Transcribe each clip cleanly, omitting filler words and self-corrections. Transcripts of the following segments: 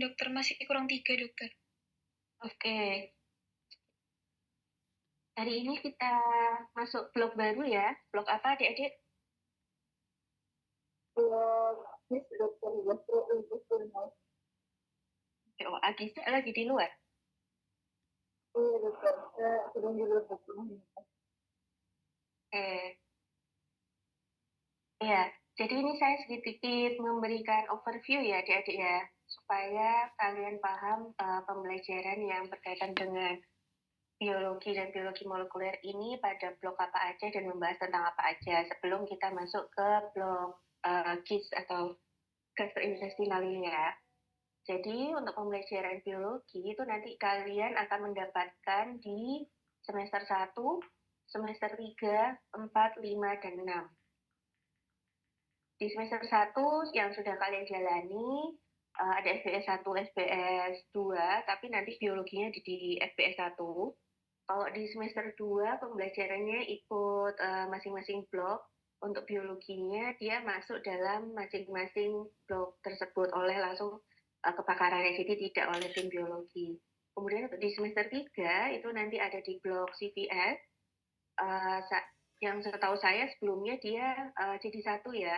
Dokter, masih kurang 3, Dokter. Oke, hari ini kita masuk blok baru ya. Blok apa adik-adik? Blok GIS Dokter Gastrointestinal. Oh, Agisa lagi di luar. Iya dokter, saya sedang di luar dokter. Ya, jadi ini saya sedikit memberikan overview ya adik-adik ya, supaya kalian paham pembelajaran yang berkaitan dengan biologi dan biologi molekuler ini pada blok apa aja dan membahas tentang apa aja sebelum kita masuk ke blok GIS atau gastrointestinal ini ya. Jadi untuk pembelajaran biologi itu nanti kalian akan mendapatkan di semester 1, semester 3, 4, 5, dan 6. Di semester 1 yang sudah kalian jalani, ada SBS 1, SBS 2, tapi nanti biologinya di SBS 1. Kalau di semester 2 pembelajarannya ikut masing-masing blok. Untuk biologinya dia masuk dalam masing-masing blok tersebut oleh langsung kebakarannya, jadi tidak oleh tim biologi. Kemudian untuk di semester 3 itu nanti ada di blok CVS. Yang setahu saya sebelumnya dia jadi satu ya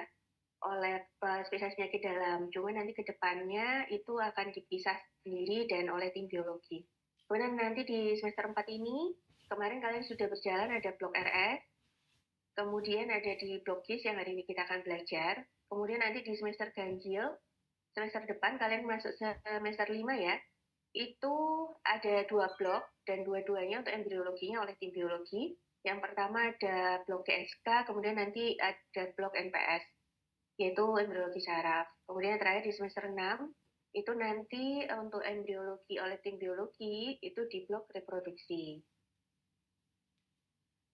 oleh spesialis penyakit dalam. Cuma nanti ke depannya itu akan dipisah sendiri dan oleh tim biologi. Kemudian nanti di semester 4 ini, kemarin kalian sudah berjalan ada blok RS, kemudian ada di blok GIS yang hari ini kita akan belajar. Kemudian nanti di semester ganjil, semester depan kalian masuk semester 5 ya, itu ada 2 blok dan dua-duanya untuk embriologinya oleh tim biologi. Yang pertama ada blok GSK, kemudian nanti ada blok NPS, yaitu embriologi saraf. Kemudian yang terakhir di semester 6, itu nanti untuk embriologi oleh tim biologi, itu di blok reproduksi.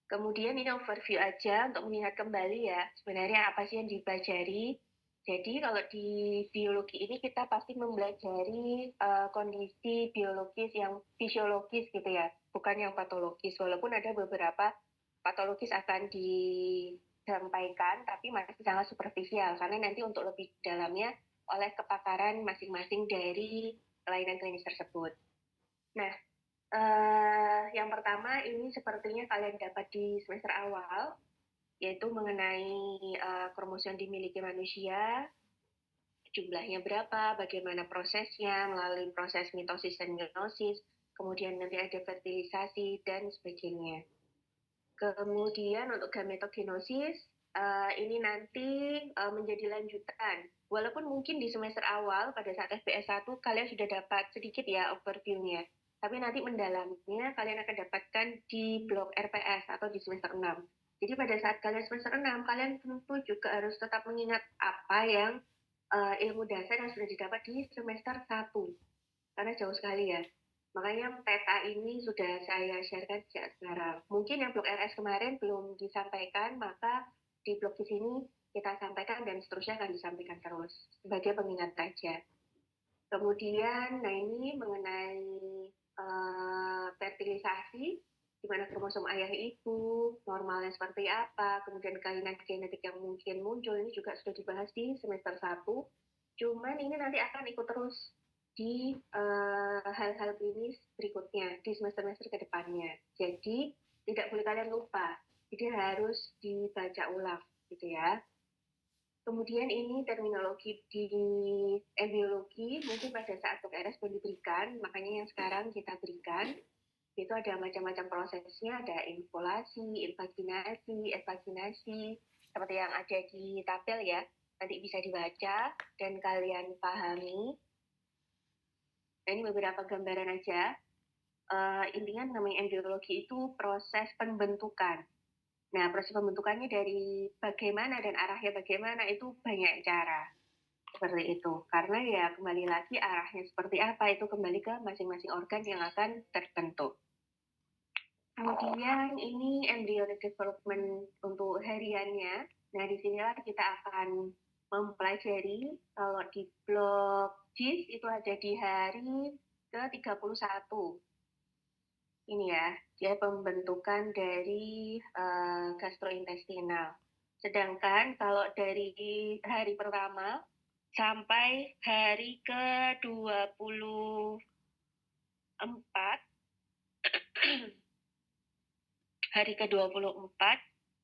Kemudian ini overview aja untuk mengingat kembali ya, sebenarnya apa sih yang dipelajari. Jadi kalau di biologi ini kita pasti mempelajari kondisi biologis yang fisiologis gitu ya, bukan yang patologis. Walaupun ada beberapa patologis akan disampaikan, tapi masih sangat superficial karena nanti untuk lebih dalamnya oleh kepakaran masing-masing dari kelainan klinis tersebut. Nah, yang pertama ini sepertinya kalian dapat di semester awal, yaitu mengenai kromosom yang dimiliki manusia, jumlahnya berapa, bagaimana prosesnya, melalui proses mitosis dan meiosis, kemudian nanti ada fertilisasi, dan sebagainya. Kemudian untuk gametogenosis, ini nanti menjadi lanjutan. Walaupun mungkin di semester awal, pada saat SBS 1, kalian sudah dapat sedikit ya overview-nya. Tapi nanti mendalamnya kalian akan dapatkan di blok RPS atau di semester 6. Jadi pada saat kalian semester 6, kalian tentu juga harus tetap mengingat apa yang ilmu dasar yang sudah didapat di semester 1. Karena jauh sekali ya. Makanya peta ini sudah saya sharekan sejak sekarang. Mungkin yang blok RS kemarin belum disampaikan, maka di blok di sini kita sampaikan dan seterusnya akan disampaikan terus sebagai pengingat saja. Kemudian, nah ini mengenai fertilisasi, di mana kromosom ayah ibu, normalnya seperti apa, kemudian kelainan genetik yang mungkin muncul, ini juga sudah dibahas di semester 1. Cuman ini nanti akan ikut terus di hal-hal klinis berikutnya, di semester-semester ke depannya. Jadi, tidak boleh kalian lupa. Jadi harus dibaca ulang, gitu ya. Kemudian ini terminologi di embriologi, mungkin pada saat blok RS belum diberikan, makanya yang sekarang kita berikan. Itu ada macam-macam prosesnya, ada involasi, invaginasi, evaginasi, seperti yang ada di tabel ya. Nanti bisa dibaca dan kalian pahami. Nah, ini beberapa gambaran aja. Intinya namanya embriologi itu proses pembentukan. Nah, proses pembentukannya dari bagaimana dan arahnya bagaimana itu banyak cara. Seperti itu. Karena ya kembali lagi arahnya seperti apa itu kembali ke masing-masing organ yang akan terbentuk. Kemudian ini embryonic development untuk hariannya. Nah, di sinilah kita akan mempelajari kalau di blok GIS itu ada di hari ke-31. Ini ya, dia pembentukan dari gastrointestinal. Sedangkan kalau dari hari pertama sampai hari ke-24. Hari ke-24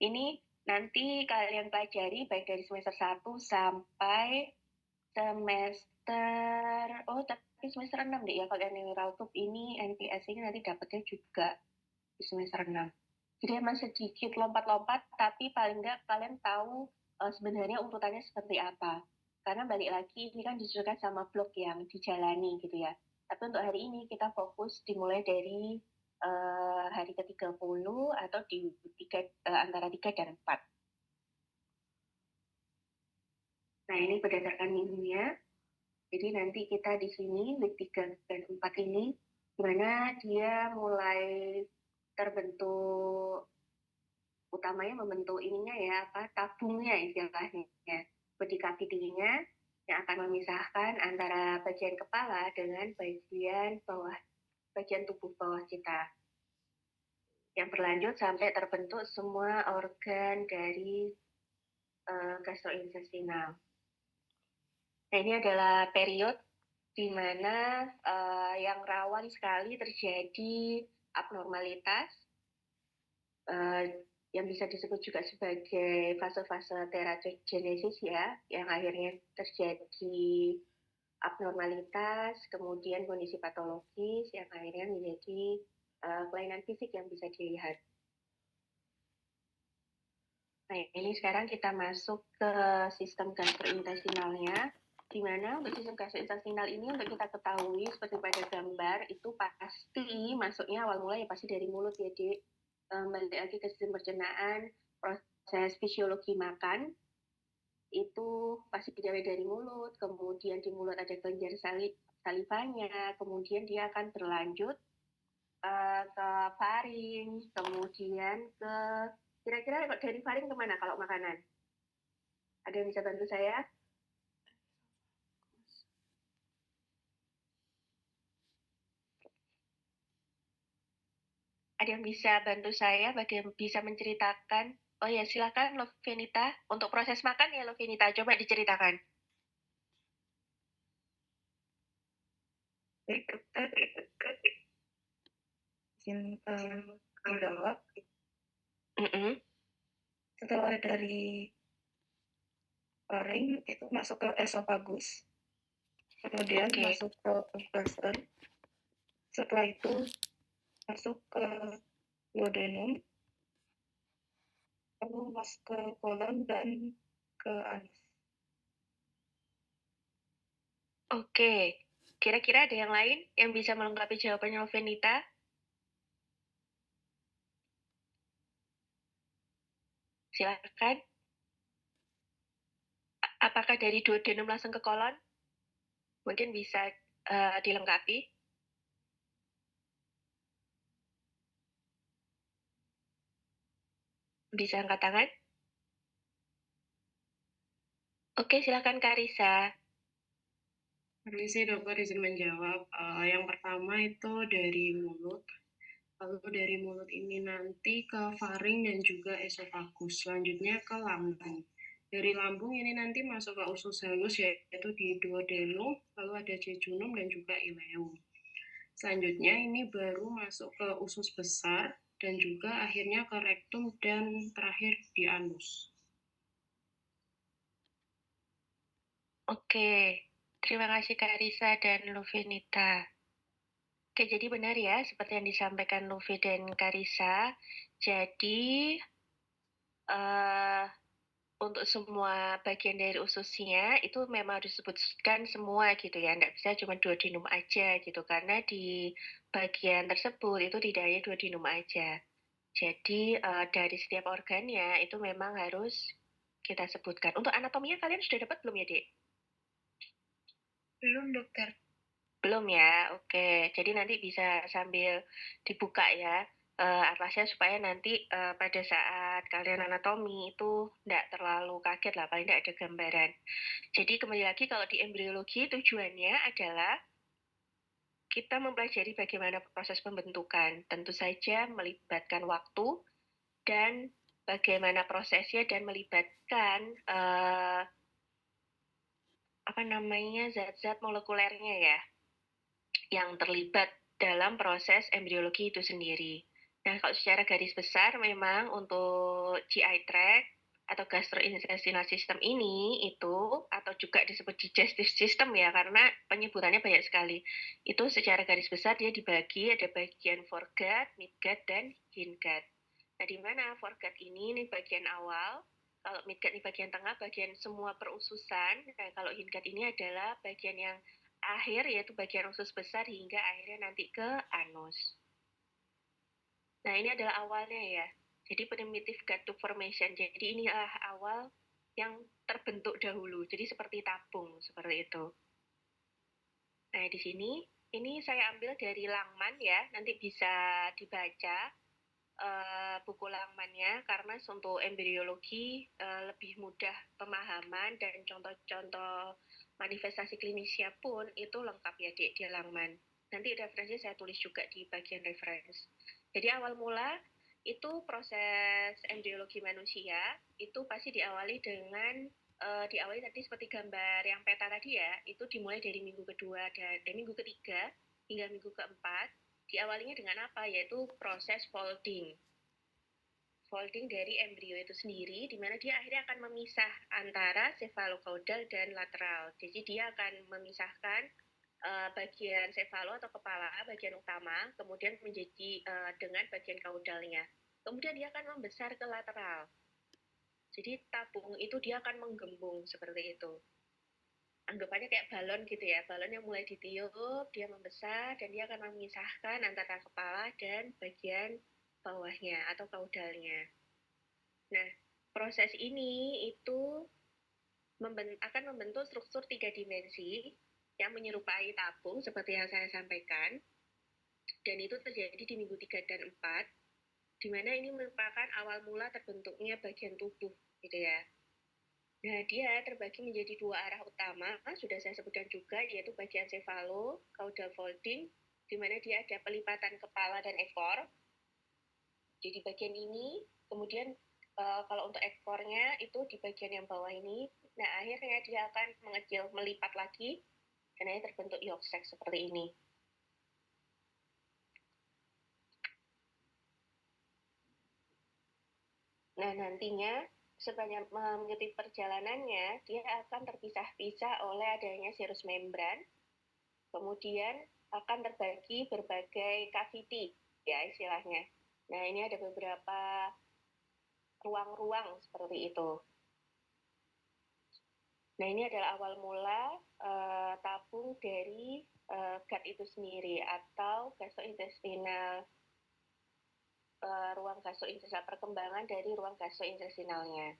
ini nanti kalian pelajari baik dari semester 1 sampai semester tapi semester 6 deh ya, kalau yang neural tube ini NPS ini nanti dapetnya juga di semester 6. Jadi emang sedikit lompat-lompat, tapi paling nggak kalian tahu sebenarnya urutannya seperti apa. Karena balik lagi, ini kan disesuaikan sama blok yang dijalani gitu ya. Tapi untuk hari ini kita fokus dimulai dari hari ke-30 atau di antara 3 dan 4. Nah, ini berdasarkan minggunya. Jadi nanti kita di sini, week 3 dan 4 ini, dimana dia mulai terbentuk, utamanya membentuk ininya ya, tabungnya istilahnya, body cavity-nya, yang akan memisahkan antara bagian kepala dengan bagian bawah, bagian tubuh bawah kita. Yang berlanjut sampai terbentuk semua organ dari gastrointestinal. Nah, ini adalah period di mana yang rawan sekali terjadi abnormalitas yang bisa disebut juga sebagai fase-fase teratogenesis ya, yang akhirnya terjadi abnormalitas, kemudian kondisi patologis yang akhirnya menjadi kelainan fisik yang bisa dilihat. Nah, ini sekarang kita masuk ke sistem gastrointestinalnya, di mana untuk sistem gastrointestinal ini untuk kita ketahui seperti pada gambar itu pasti masuknya awal mula ya pasti dari mulut ya, Dek. Balik lagi ke sistem pencernaan, proses fisiologi makan itu pasti dimulai dari mulut, kemudian di mulut ada kelenjar salivanya, kemudian dia akan berlanjut ke faring, kemudian ke kira-kira dari faring kemana kalau makanan? Ada yang bisa bantu saya? Ada yang bisa bantu saya? Ada yang bisa menceritakan? Oh ya, silakan Lovenita. Untuk proses makan ya Lovenita, coba diceritakan. Baik, dokter. Izin menjawab. Setelah dari faring itu masuk ke esofagus, kemudian masuk ke gaster, setelah itu masuk ke duodenum, lalu masuk ke kolon dan ke anus. Oke, kira-kira ada yang lain yang bisa melengkapi jawabannya Lovenita? Silakan. Apakah dari duodenum langsung ke kolon? Mungkin bisa dilengkapi. Bisa angkat tangan? Oke, silakan Kak Risa. Permisi dokter, izin menjawab. Yang pertama itu dari mulut. Lalu dari mulut ini nanti ke faring dan juga esofagus. Selanjutnya ke lambung. Dari lambung ini nanti masuk ke usus halus yaitu di duodenum, lalu ada jejunum dan juga ileum. Selanjutnya ini baru masuk ke usus besar dan juga akhirnya ke rektum dan terakhir di anus. Oke, terima kasih Kak Risa dan Lovenita. Oke, jadi benar ya, seperti yang disampaikan Luffy dan Karisa. Jadi, untuk semua bagian dari ususnya, itu memang harus disebutkan semua gitu ya. Nggak bisa cuma duodenum aja gitu, karena di bagian tersebut itu tidak hanya duodenum aja. Jadi, dari setiap organnya itu memang harus kita sebutkan. Untuk anatominya kalian sudah dapat belum ya, Dek? Belum, dokter. Belum ya, oke. Jadi nanti bisa sambil dibuka ya atlasnya supaya nanti pada saat kalian anatomi itu tidak terlalu kaget lah, paling tidak ada gambaran. Jadi kembali lagi kalau di embriologi tujuannya adalah kita mempelajari bagaimana proses pembentukan. Tentu saja melibatkan waktu dan bagaimana prosesnya dan melibatkan zat-zat molekulernya ya, yang terlibat dalam proses embriologi itu sendiri. Nah, kalau secara garis besar memang untuk GI tract atau gastrointestinal system ini itu, atau juga disebut digestive system ya, karena penyebutannya banyak sekali. Itu secara garis besar dia dibagi, ada bagian foregut, midgut, dan hindgut. Nah, di mana foregut ini bagian awal, kalau midgut ini bagian tengah, bagian semua perususan. Nah, kalau hindgut ini adalah bagian yang akhir, yaitu bagian usus besar hingga akhirnya nanti ke anus. Nah, ini adalah awalnya ya. Jadi primitive gut tube formation. Jadi inilah awal yang terbentuk dahulu. Jadi seperti tabung, seperti itu. Nah, di sini, ini saya ambil dari Langman ya. Nanti bisa dibaca buku Langmannya, karena untuk embriologi lebih mudah pemahaman dan contoh-contoh manifestasi klinisnya pun itu lengkap ya di Langman. Nanti referensi saya tulis juga di bagian referensi. Jadi awal mula itu proses embriologi manusia itu pasti diawali dengan diawali tadi seperti gambar yang peta tadi ya, itu dimulai dari minggu kedua dan minggu ketiga hingga minggu keempat. Diawalinya dengan apa? Yaitu proses folding. Folding dari embrio itu sendiri, di mana dia akhirnya akan memisah antara cephalocaudal dan lateral. Jadi dia akan memisahkan bagian cephalo atau kepala, bagian utama, kemudian menjadi dengan bagian caudalnya. Kemudian dia akan membesar ke lateral. Jadi tabung itu dia akan menggembung seperti itu. Anggapannya kayak balon gitu ya, balon yang mulai ditiup, dia membesar, dan dia akan memisahkan antara kepala dan bagian bawahnya atau caudalnya. Nah, proses ini itu akan membentuk struktur 3 dimensi yang menyerupai tabung seperti yang saya sampaikan, dan itu terjadi di minggu 3 dan 4, di mana ini merupakan awal mula terbentuknya bagian tubuh, gitu ya. Nah, dia terbagi menjadi 2 arah utama, sudah saya sebutkan juga, yaitu bagian cephalo, caudal folding, di mana dia ada pelipatan kepala dan ekor. Jadi bagian ini, kemudian kalau untuk ekornya itu di bagian yang bawah ini, nah akhirnya dia akan mengecil, melipat lagi, dan akhirnya terbentuk yolk sac seperti ini. Nah, nantinya sepanjang mengikuti perjalanannya, dia akan terpisah-pisah oleh adanya serous membran, kemudian akan terbagi berbagai cavity, ya istilahnya. Nah, ini ada beberapa ruang-ruang seperti itu. Nah, ini adalah awal mula tabung dari gut itu sendiri, atau gastrointestinal, ruang gastrointestinal, perkembangan dari ruang gastrointestinalnya.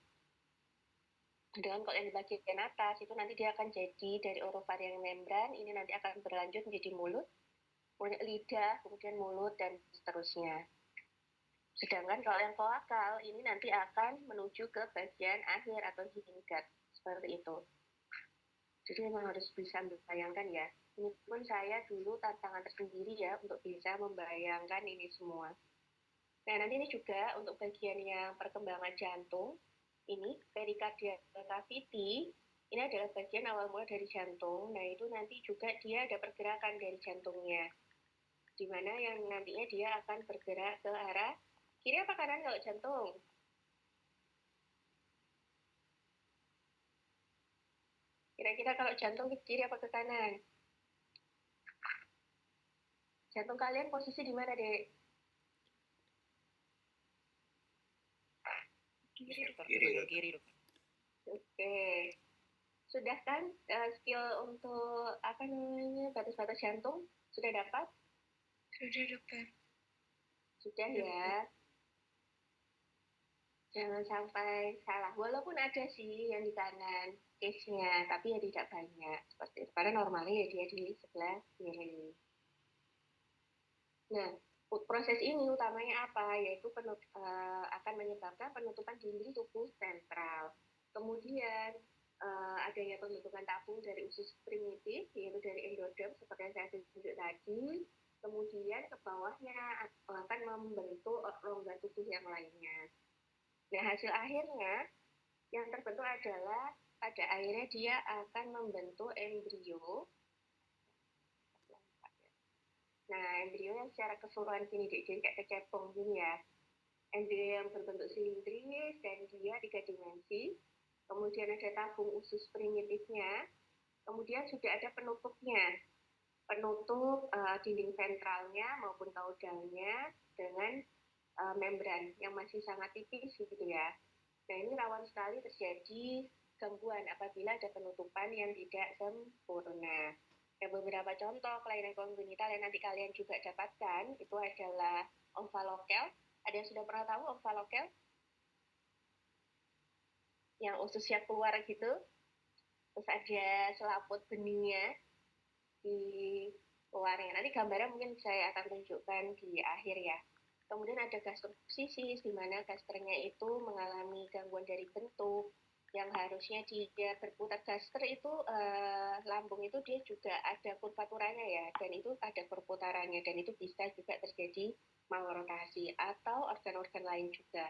Dengan kalau yang di bagian atas, itu nanti dia akan jadi dari oropharyngeal membran, ini nanti akan berlanjut menjadi mulut, kemudian lidah, kemudian mulut, dan seterusnya. Sedangkan kalau yang kloakal, ini nanti akan menuju ke bagian akhir atau hindgut, seperti itu. Jadi memang harus bisa membayangkan ya. Ini pun saya dulu tantangan tersendiri ya untuk bisa membayangkan ini semua. Nah, nanti ini juga untuk bagian yang perkembangan jantung, ini pericardial cavity, ini adalah bagian awal mula dari jantung. Nah, itu nanti juga dia ada pergerakan dari jantungnya, di mana yang nantinya dia akan bergerak ke arah kiri apa kanan kalau jantung? Kira-kira kalau jantung ke kiri apa ke kanan? Jantung kalian posisi di mana, Dek? Kiri. Oke. Sudah kan skill untuk apa namanya batas-batas jantung? Sudah dapat? Sudah, dokter. Sudah ya. Jangan sampai salah. Walaupun ada sih yang di kanan case-nya, tapi ya tidak banyak. Seperti itu. Karena normalnya ya dia di sebelah kiri. Nah, proses ini utamanya apa? Yaitu akan menyebabkan penutupan dinding tubuh sentral. Kemudian adanya pembentukan tabung dari usus primitif, yaitu dari endoderm seperti yang saya tunjuk tadi. Kemudian ke bawahnya akan membentuk rongga tubuh yang lainnya. Nah, hasil akhirnya yang terbentuk adalah pada akhirnya dia akan membentuk embrio. Nah, embrio yang secara keseluruhan gini, jadi kayak kecepong gini ya. Embrio yang berbentuk silindris dan dia 3 dimensi. Kemudian ada tabung usus primitifnya. Kemudian sudah ada penutupnya. Penutup dinding ventralnya maupun kaudalnya dengan membran yang masih sangat tipis gitu ya. Nah, ini rawan sekali terjadi gangguan apabila ada penutupan yang tidak sempurna. Dan beberapa contoh kelainan kongenital yang nanti kalian juga dapatkan itu adalah omfalokel. Ada yang sudah pernah tahu omfalokel? Yang ususnya keluar gitu. Terus ada selaput beningnya di luarnya. Nanti gambarnya mungkin saya akan tunjukkan di akhir ya. Kemudian ada gastrosisis, di mana gasternya itu mengalami gangguan dari bentuk, yang harusnya dia berputar. Gaster itu lambung itu dia juga ada kurvaturanya ya, dan itu ada perputarannya, dan itu bisa juga terjadi malrotasi atau organ-organ lain juga.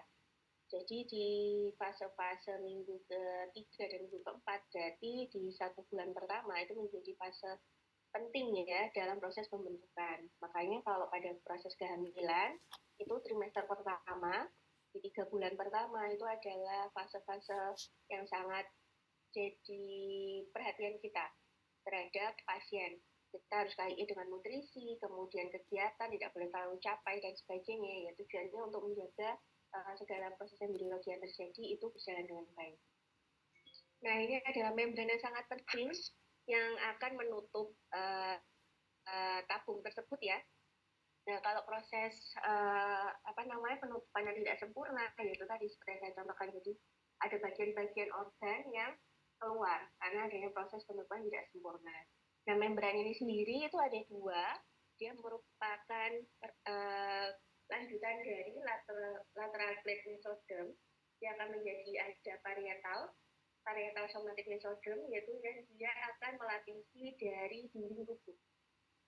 Jadi di fase-fase minggu ke-3 dan minggu ke-4, jadi di 1 bulan pertama itu menjadi fase penting ya dalam proses pembentukan. Makanya kalau pada proses kehamilan itu trimester pertama di 3 bulan pertama itu adalah fase-fase yang sangat jadi perhatian kita terhadap pasien. Kita harus kait dengan nutrisi, kemudian kegiatan, tidak boleh terlalu capai dan sebagainya. Ya tujuannya untuk menjaga segala proses embriologi yang terjadi itu berjalan dengan baik. Nah, ini adalah membran yang sangat penting yang akan menutup tabung tersebut ya. Nah, kalau proses penutupan yang tidak sempurna, yaitu tadi seperti yang saya contohkan, jadi ada bagian-bagian organ yang keluar karena adanya proses penutupan tidak sempurna. Nah, membran ini sendiri itu ada 2, dia merupakan lanjutan dari lateral plate mesoderm, dia akan menjadi ada parietal somatic mesoderm, yaitu yang dia akan melapisi dari dinding tubuh.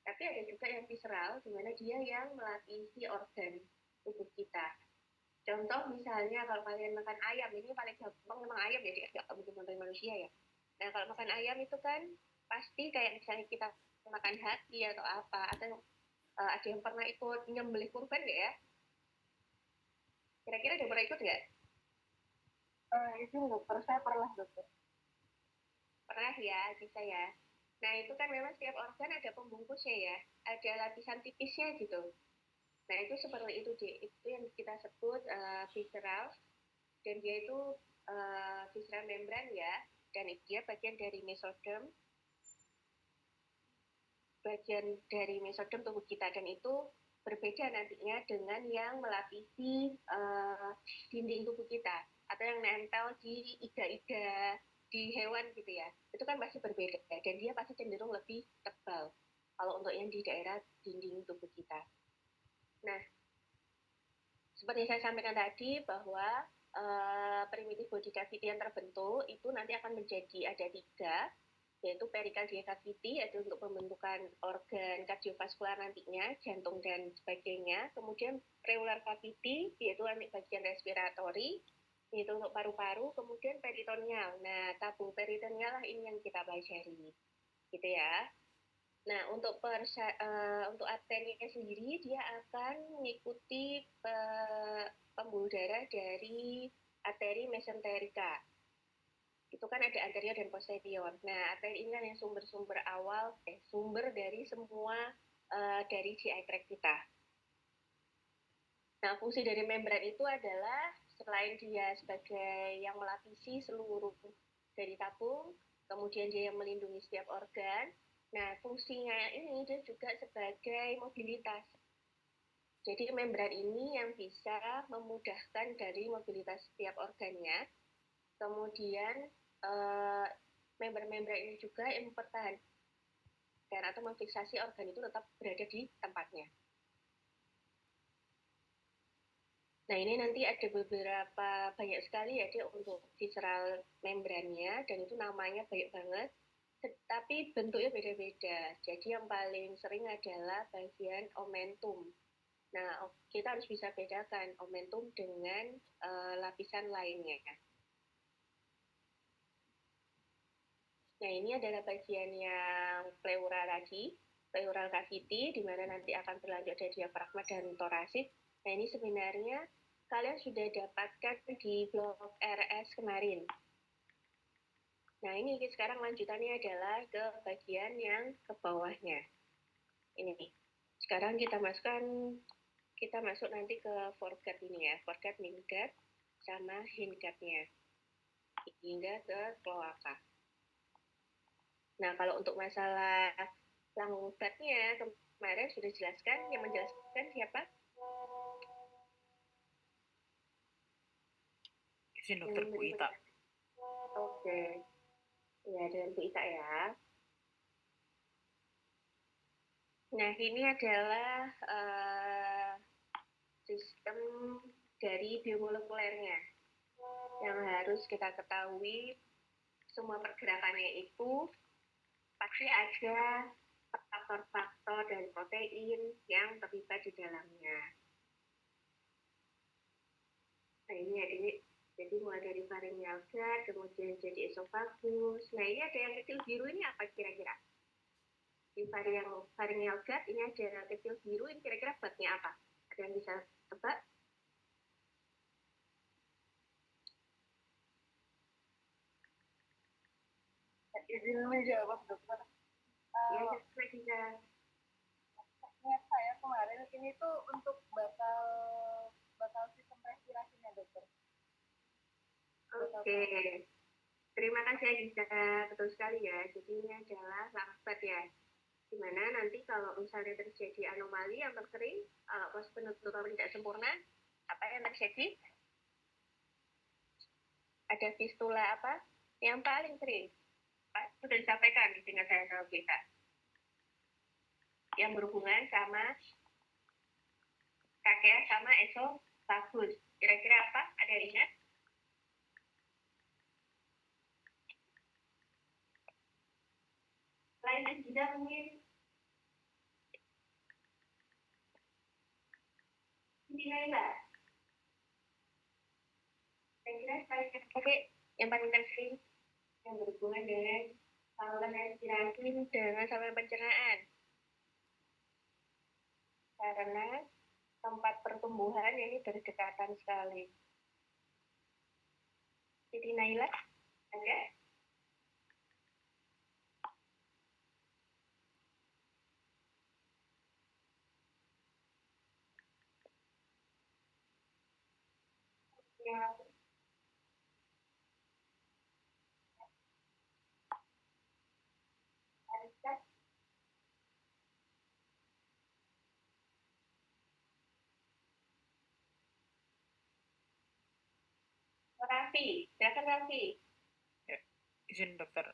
Tapi ada juga yang visceral, di mana dia yang melapisi organ tubuh kita. Contoh misalnya kalau kalian makan ayam, ini paling gampang memang ayam ya, nggak mungkin makan manusia ya. Nah, kalau makan ayam itu kan pasti kayak misalnya kita makan hati atau apa, atau ada yang pernah ikut nyembelih kurban nggak ya? Kira-kira ada pernah ikut nggak? Itu dokter, saya pernah dokter. Pernah ya, bisa ya. Nah, itu kan memang setiap organ ada pembungkusnya ya, ada lapisan tipisnya gitu. Nah, itu seperti itu deh. Itu yang kita sebut visceral, dan dia itu visceral membran ya, dan dia bagian dari mesoderm, tubuh kita, dan itu berbeda nantinya dengan yang melapisi dinding tubuh kita atau yang nempel di iga-iga di hewan gitu ya. Itu kan pasti berbeda dan dia pasti cenderung lebih tebal kalau untuk yang di daerah dinding tubuh kita. Nah, seperti saya sampaikan tadi bahwa primitive body cavity yang terbentuk itu nanti akan menjadi ada 3, yaitu pericardial cavity, yaitu untuk pembentukan organ kardiovaskular nantinya, jantung dan sebagainya. Kemudian pleural cavity, yaitu bagian respiratory, yaitu untuk paru-paru. Kemudian peritoneal. Nah, tabung peritoneal lah ini yang kita pelajari, gitu ya. Nah, untuk arterinya sendiri, dia akan mengikuti pembuluh darah dari arteri mesenterica. Itu kan ada anterior dan posterior. Nah, arteri ini kan yang sumber dari semua dari GI tract kita. Nah, fungsi dari membran itu adalah selain dia sebagai yang melapisi seluruh dari tabung, kemudian dia yang melindungi setiap organ. Nah, fungsinya ini dia juga sebagai mobilitas. Jadi membran ini yang bisa memudahkan dari mobilitas setiap organnya. Kemudian membran-membran ini juga yang mempertahankan atau memfiksasi organ itu tetap berada di tempatnya. Nah, ini nanti ada banyak sekali ya dia untuk visceral membrannya, dan itu namanya banyak banget, tapi bentuknya beda-beda. Jadi yang paling sering adalah bagian omentum. Nah, kita harus bisa bedakan omentum dengan lapisan lainnya. Nah, ini adalah bagian yang pleura tadi, pleural cavity, di mana nanti akan berlanjut dari diafragma dan thoracic. Nah, ini sebenarnya kalian sudah dapatkan di blok RS kemarin. Nah, ini sekarang lanjutannya adalah ke bagian yang ke bawahnya. Ini. Sekarang kita masuk nanti ke foregut ini ya, foregut, midgut, sama hindgutnya. Hingga ke kloaka. Nah, kalau untuk masalah langbatnya kemarin sudah jelaskan, yang menjelaskan siapa? Izin dokter, Bu Ita. Oke. Ya, dengan Bu Ita ya. Nah, ini adalah sistem dari biomolekulernya yang harus kita ketahui. Semua pergerakannya itu pasti ada faktor-faktor dan protein yang terlibat di dalamnya. Nah, ini jadi mulai dari pharyngeal gut, kemudian jadi esophagus. Nah, ini ada yang kecil biru, ini apa kira-kira? Di pharyngeal gut ini ada yang kecil biru, ini kira-kira buatnya apa? Ada yang bisa tebak? Izin menjawab dokter. Ya, saya bisa. Ingat saya kemarin ini tuh untuk bakal sistem respirasinya dokter. Oke. Terima kasih Agita, betul sekali ya. Jadi ini adalah lambat ya. Dimana nanti kalau misalnya terjadi anomali yang terkering, kalau pos penutupan tidak sempurna, apa yang terjadi? Ada fistula apa? Yang paling sering. Sudah disampaikan dengan saya sama kita. Yang berhubungan sama trachea sama esophagus. Kira-kira apa? Ada yang ingat? Lain Agita mungkin? Ini Laila. Saya kira yang paling sering yang berhubungan dengan saluran respirasi dengan saluran pencernaan. Karena tempat pertumbuhan ini berdekatan sekali. Jadi Naila, ada? Ya. Ada? Raffi, silakan Raffi. Ya, izin dokter,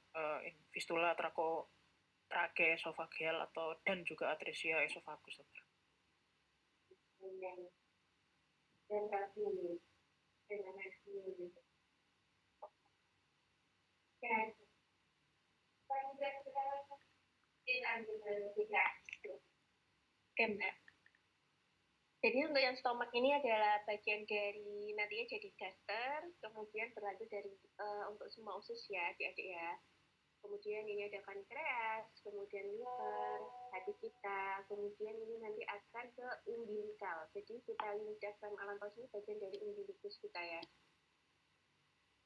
fistula tracheoesophageal atau dan juga atresia esophagus dokter. Dan Raffi. Dengan Raffi. Dan Oke, Mbak. Jadi untuk yang stomach ini adalah bagian dari nantinya jadi gaster, kemudian berlanjut dari untuk semua usus ya, adik-adik ya. Kemudian ini ada pankreas, kemudian liver, hati kita, kemudian ini nanti akan ke umbilikal. Jadi kita lidah dan alam paus ini bagian dari umbilikus kita ya.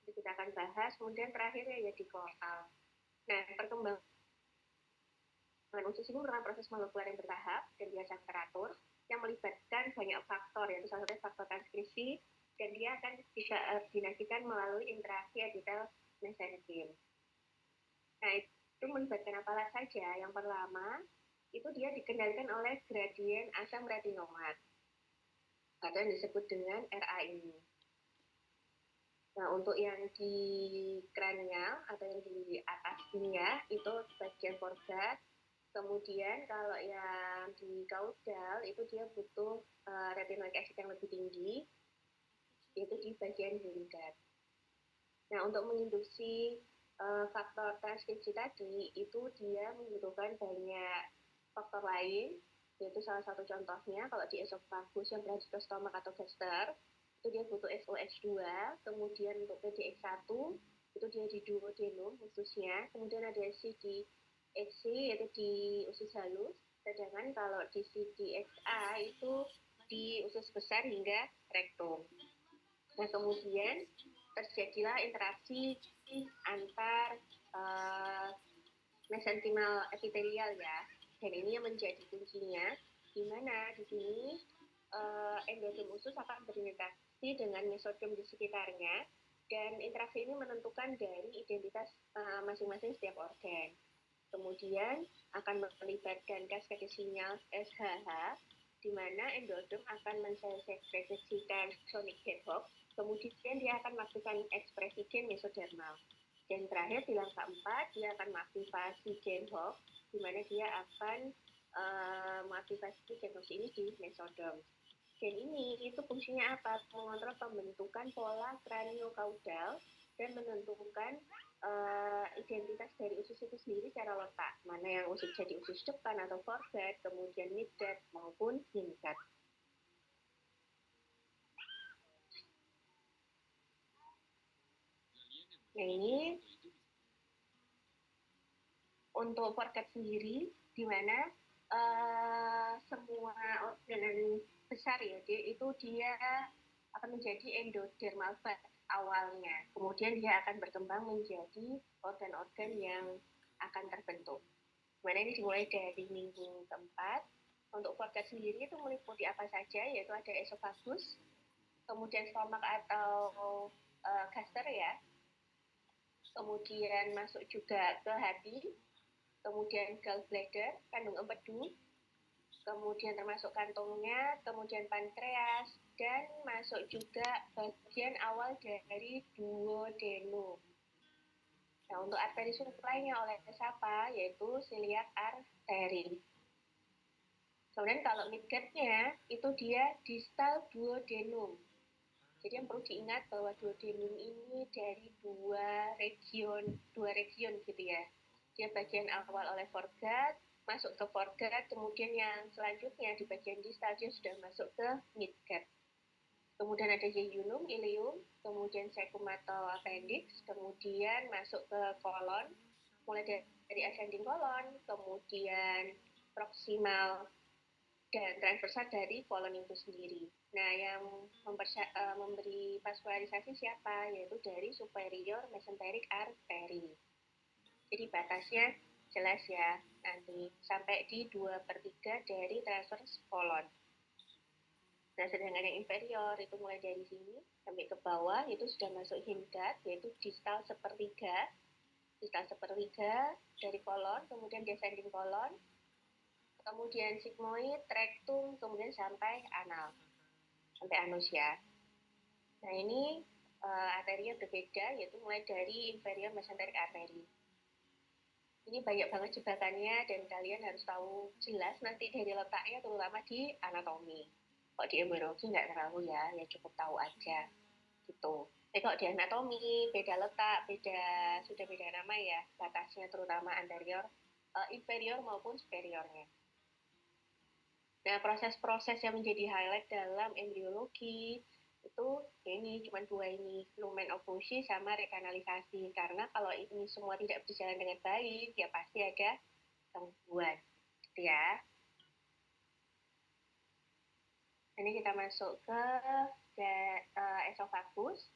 Jadi kita akan bahas, kemudian terakhirnya ya di koral. Nah, perkembangan usus ini merupakan proses molekuler yang bertahap dan biasa teratur yang melibatkan banyak faktor, yaitu salah satunya faktor transkripsi, dan dia akan bisa dinasikan melalui interaksi epitel mesenkim. Nah, itu melibatkan apalah saja. Yang pertama, itu dia dikendalikan oleh gradien asam retinomat, atau yang disebut dengan RA ini. Nah, untuk yang di kranial atau yang di atasnya itu bagian foregut. Kemudian kalau yang di caudal itu dia butuh retinoic acid yang lebih tinggi, yaitu di bagian hindgut. Nah, untuk menginduksi faktor transkripsi tadi itu dia membutuhkan banyak faktor lain, yaitu salah satu contohnya kalau di esophagus yang berada di stomach atau gaster itu dia butuh SOH2, kemudian untuk PDX1 itu dia di duodenum khususnya, kemudian ada CDXC yaitu di usus halus, sedangkan kalau di CDXA itu di usus besar hingga rektum. Nah, kemudian terjadilah interaksi antar mesenkimal epitelial ya, dan ini yang menjadi kuncinya, di mana di sini endodom usus akan berinteraksi dengan mesodom di sekitarnya, dan interaksi ini menentukan dari identitas masing-masing setiap organ. Kemudian akan melibatkan kaskade sinyal SHH, di mana endodom akan mensekresikan sonic hedgehog, kemudian dia akan melakukan ekspresi gen mesodermal. Dan terakhir di langkah 4, dia akan mengaktifasi gen Hox, di mana dia akan mengaktifasi gen Hox ini di mesodom. Gen ini itu fungsinya apa? Mengontrol pembentukan pola kraniokaudal dan menentukan identitas dari usus itu sendiri secara letak. Mana yang usus jadi usus depan atau foregut, kemudian midgut maupun hindgut. Nah, ini untuk foregut sendiri, di mana semua organ besar ya, itu dia akan menjadi endodermal bud awalnya. Kemudian dia akan berkembang menjadi organ-organ yang akan terbentuk. Mana ini dimulai dari minggu keempat. Untuk foregut sendiri itu meliputi apa saja, yaitu ada esofagus, kemudian stomak atau gaster ya, kemudian masuk juga ke hati, kemudian gallbladder, kandung empedu, kemudian termasuk kantongnya, kemudian pankreas, dan masuk juga bagian awal dari duodenum. Nah, untuk arteri supply-nya oleh siapa? Yaitu celiac artery. Kemudian kalau midgut-nya, itu dia distal duodenum. Jadi yang perlu diingat bahwa duodenum ini dari dua region gitu ya. Dia bagian awal oleh foregut, masuk ke foregut, kemudian yang selanjutnya di bagian distal dia sudah masuk ke midgut. Kemudian ada jejunum, ileum, kemudian cecum atau appendix, kemudian masuk ke kolon, mulai dari ascending kolon, kemudian proximal dan transversal dari kolon itu sendiri. Nah, yang memberi vaskularisasi siapa? Yaitu dari superior mesenteric artery. Jadi batasnya jelas ya, nanti sampai di 2/3 dari transverse kolon. Nah, sedangkan yang inferior itu mulai dari sini sampai ke bawah itu sudah masuk hindgut, yaitu distal sepertiga dari kolon, kemudian descending kolon, kemudian sigmoid, rectum, kemudian sampai anal, sampai anus ya. Nah, ini arterinya berbeda, yaitu mulai dari inferior mesenteric artery. Ini banyak banget jebakannya dan kalian harus tahu jelas nanti dari letaknya, terutama di anatomi. Kok di embryologi nggak terlalu ya cukup tahu aja gitu. Tapi kok di anatomi beda letak, sudah beda nama ya, batasnya terutama anterior, inferior maupun superiornya. Nah, proses-proses yang menjadi highlight dalam embryologi itu ini cuma dua ini, lumen ovusi sama rekanalisasi. Karena kalau ini semua tidak berjalan dengan baik, ya pasti ada gangguan, gitu ya. Ini kita masuk ke esofagus.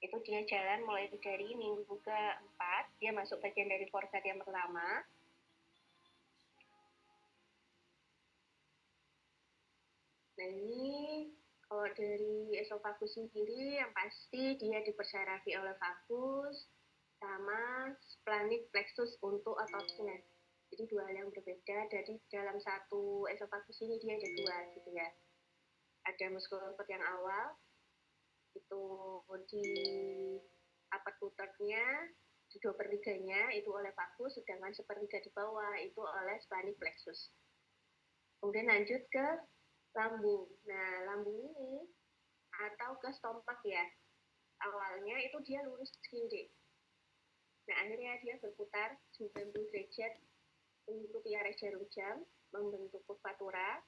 Itu dia jalan mulai dari minggu ke-4, dia masuk bagian dari foregut yang pertama. Nah, ini kalau dari esofagus sendiri yang pasti dia dipersarafi oleh vagus sama splanchnic plexus untuk ototnya. Jadi dua hal yang berbeda. Jadi dalam satu esofagus ini dia ada dua gitu ya. Ada muskulus yang awal itu di upper two-third-nya, di 2/3-nya itu oleh vagus, sedangkan 1/3 di bawah itu oleh splanchnic plexus. Kemudian lanjut ke lambung. Nah, lambung ini atau ke stomak ya, awalnya itu dia lurus sendiri. Nah, akhirnya dia berputar 90 derajat mengikuti arah jarum jam, membentuk kurvatura,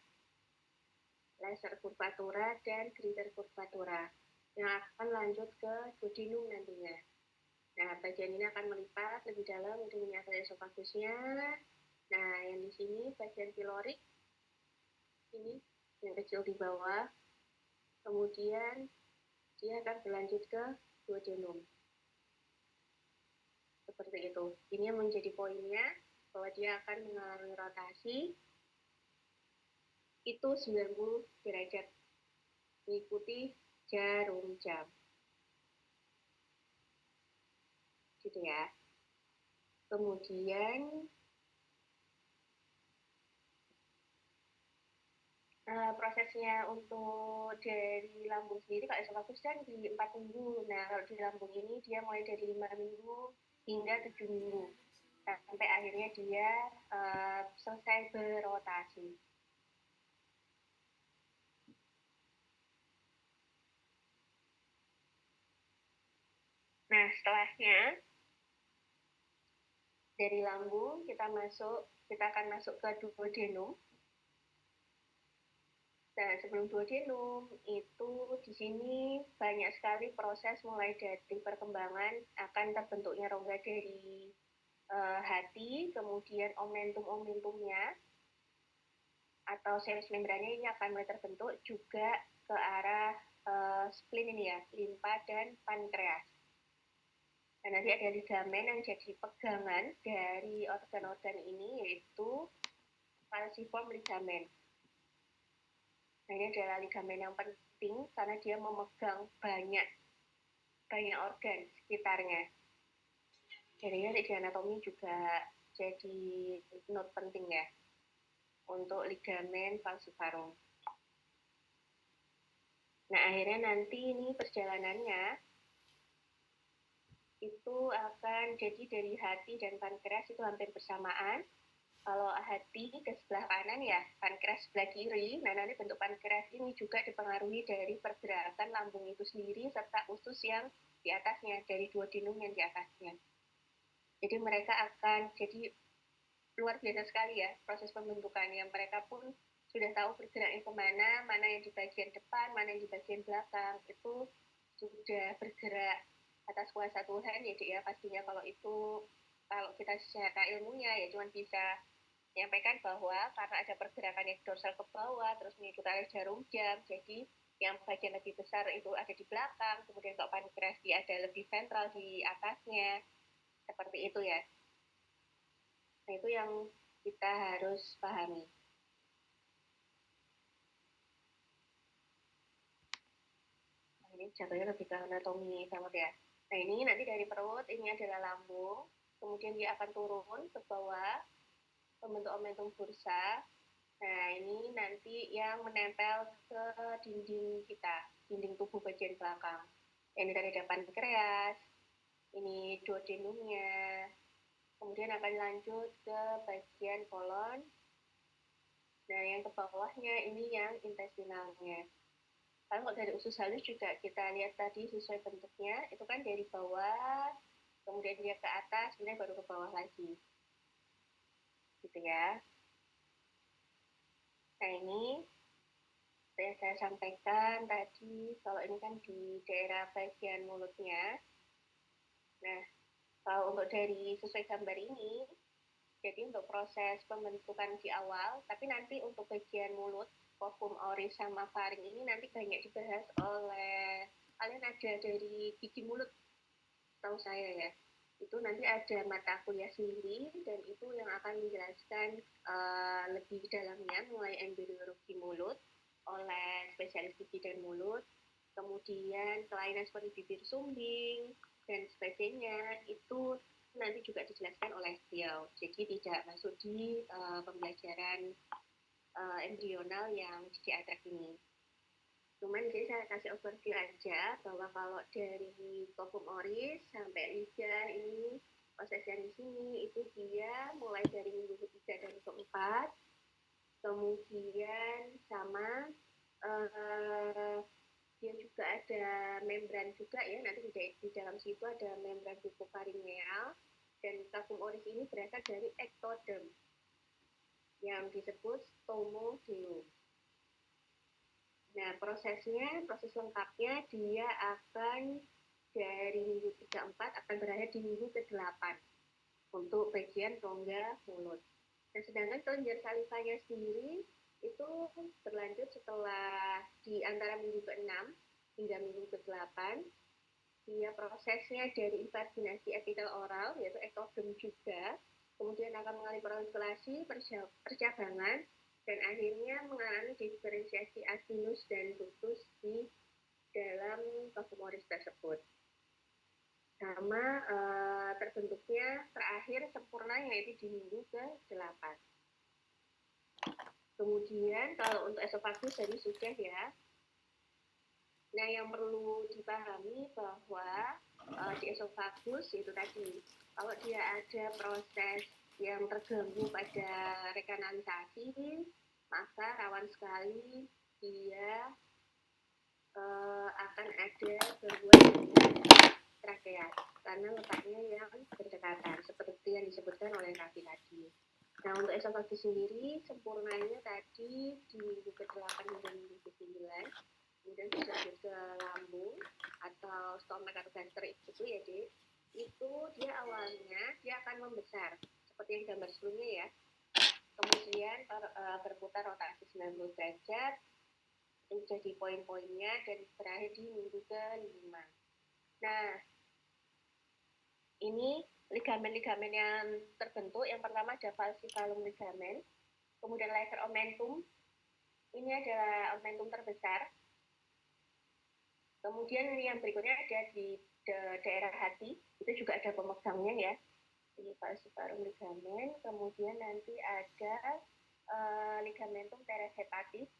laser kurvatura, dan greater kurvatura yang akan lanjut ke duodenum nantinya. Nah, bagian ini akan melipat lebih dalam untuk menyasar esofagusnya. Nah, yang di sini bagian pilorik, ini yang kecil di bawah. Kemudian dia akan berlanjut ke duodenum. Seperti itu. Ini yang menjadi poinnya, bahwa dia akan mengalami rotasi itu 90 derajat mengikuti jarum jam. Gitu ya. Kemudian prosesnya untuk dari lambung sendiri, kalau esofagus kan di 4 minggu. Nah, kalau di lambung ini dia mulai dari 5 minggu hingga 7 minggu. Sampai akhirnya dia selesai berotasi. Nah, setelahnya dari lambung kita akan masuk ke duodenum. Nah, sebelum duodenum itu di sini banyak sekali proses mulai dari perkembangan akan terbentuknya rongga dari hati, kemudian omentumnya atau serus membrannya ini akan mulai terbentuk juga ke arah spleen ini ya, limpa dan pankreas. Dan nanti ada ligamen yang jadi pegangan dari organ-organ ini, yaitu falciform ligamen. Nah, ini adalah ligamen yang penting karena dia memegang banyak organ sekitarnya. Jadi nanti di anatomi juga jadi note penting ya untuk ligamen falciparum. Nah, akhirnya nanti ini perjalanannya itu akan jadi dari hati dan pankreas itu hampir bersamaan. Kalau hati ke sebelah kanan ya, pankreas sebelah kiri. Nah, nanti bentuk pankreas ini juga dipengaruhi dari pergerakan lambung itu sendiri serta usus yang di atasnya, dari duodenum yang di atasnya. Jadi mereka akan jadi luar biasa sekali ya proses pembentukannya. Mereka pun sudah tahu bergeraknya kemana, mana yang di bagian depan, mana yang di bagian belakang. Itu sudah bergerak atas kuasa Tuhan ya, Dek, ya. Pastinya kalau kita secara ilmunya ya cuma bisa menyampaikan bahwa karena ada pergerakan yang dorsal ke bawah terus mengikuti arah jarum jam, jadi yang bagian lebih besar itu ada di belakang, kemudian kalau pankreas dia ada lebih ventral di atasnya, seperti itu ya. Nah, itu yang kita harus pahami. Nah, ini jatuhnya lebih ke anatomi banget ya. Nah, ini nanti dari perut, ini adalah lambung, kemudian dia akan turun ke bawah, membentuk omentum bursa. Nah, ini nanti yang menempel ke dinding kita, dinding tubuh bagian belakang. Ini tadi ada pankreas, ini duodenumnya, kemudian akan lanjut ke bagian kolon. Nah, yang ke bawahnya ini yang intestinalnya. Kalau dari usus halus juga kita lihat tadi sesuai bentuknya, itu kan dari bawah, kemudian dia ke atas, kemudian baru ke bawah lagi. Gitu ya. Nah, ini saya sampaikan tadi, kalau ini kan di daerah bagian mulutnya. Nah, kalau untuk dari sesuai gambar ini, jadi untuk proses pembentukan di awal, tapi nanti untuk bagian mulut, cofum oris sama faring ini nanti banyak dibahas oleh kalian ada dari gigi mulut, tahu saya ya. Itu nanti ada mata kuliah sendiri dan itu yang akan menjelaskan lebih dalamnya mulai embryologi mulut oleh spesialis gigi dan mulut, kemudian kelainan seperti bibir sumbing dan sebagainya itu nanti juga dijelaskan oleh beliau. Jadi tidak masuk di pembelajaran embrional yang GCI ini. Cuman jadi saya kasih overview aja bahwa kalau dari cofum oris sampai lidah ini prosesnya di sini itu dia mulai dari minggu ketiga dan keempat, kemudian sama dia juga ada membran juga ya, nanti di dalam situ ada membran bucofaringeal, dan cofum oris ini berasal dari ectoderm yang disebut stomodeum. Nah, proses lengkapnya dia akan dari minggu ke-4 akan berakhir di minggu ke-8 untuk bagian rongga mulut. Nah, sedangkan kelenjar salivanya sendiri itu berlanjut setelah di antara minggu ke-6 hingga minggu ke-8. Dia prosesnya dari invaginasi epitel oral, yaitu ektodem juga, kemudian akan mengalami proliferasi, percabangan, dan akhirnya mengalami diferensiasi acinus dan ductus di dalam plasmomoris tersebut. Sama terbentuknya terakhir sempurna yaitu di minggu ke-8. Kemudian kalau untuk esofagus tadi sudah ya. Nah, yang perlu dipahami bahwa di esofagus itu tadi, kalau dia ada proses yang terganggu pada rekanalisasi, maka rawan sekali dia akan ada gangguan dengan trakea karena letaknya yang berdekatan seperti yang disebutkan oleh Raffi tadi. Nah, untuk esofagus sendiri sempurnanya tadi di minggu ke-8 hingga minggu ke-9, kemudian bisa lanjut ke lambung atau stomach atau gastrik itu ya, Dek. Itu dia awalnya dia akan membesar seperti yang gambar sebelumnya ya. Kemudian berputar rotasi 90 derajat itu jadi poin-poinnya dan berakhir di minggu ke-5. Nah, ini ligamen-ligamen yang terbentuk, yang pertama ada falciparum ligamen, kemudian lever omentum, ini adalah omentum terbesar. Kemudian yang berikutnya ada di daerah hati, itu juga ada pemegangnya ya, ini falciparum ligamen. Kemudian nanti ada ligamentum teres hepatis,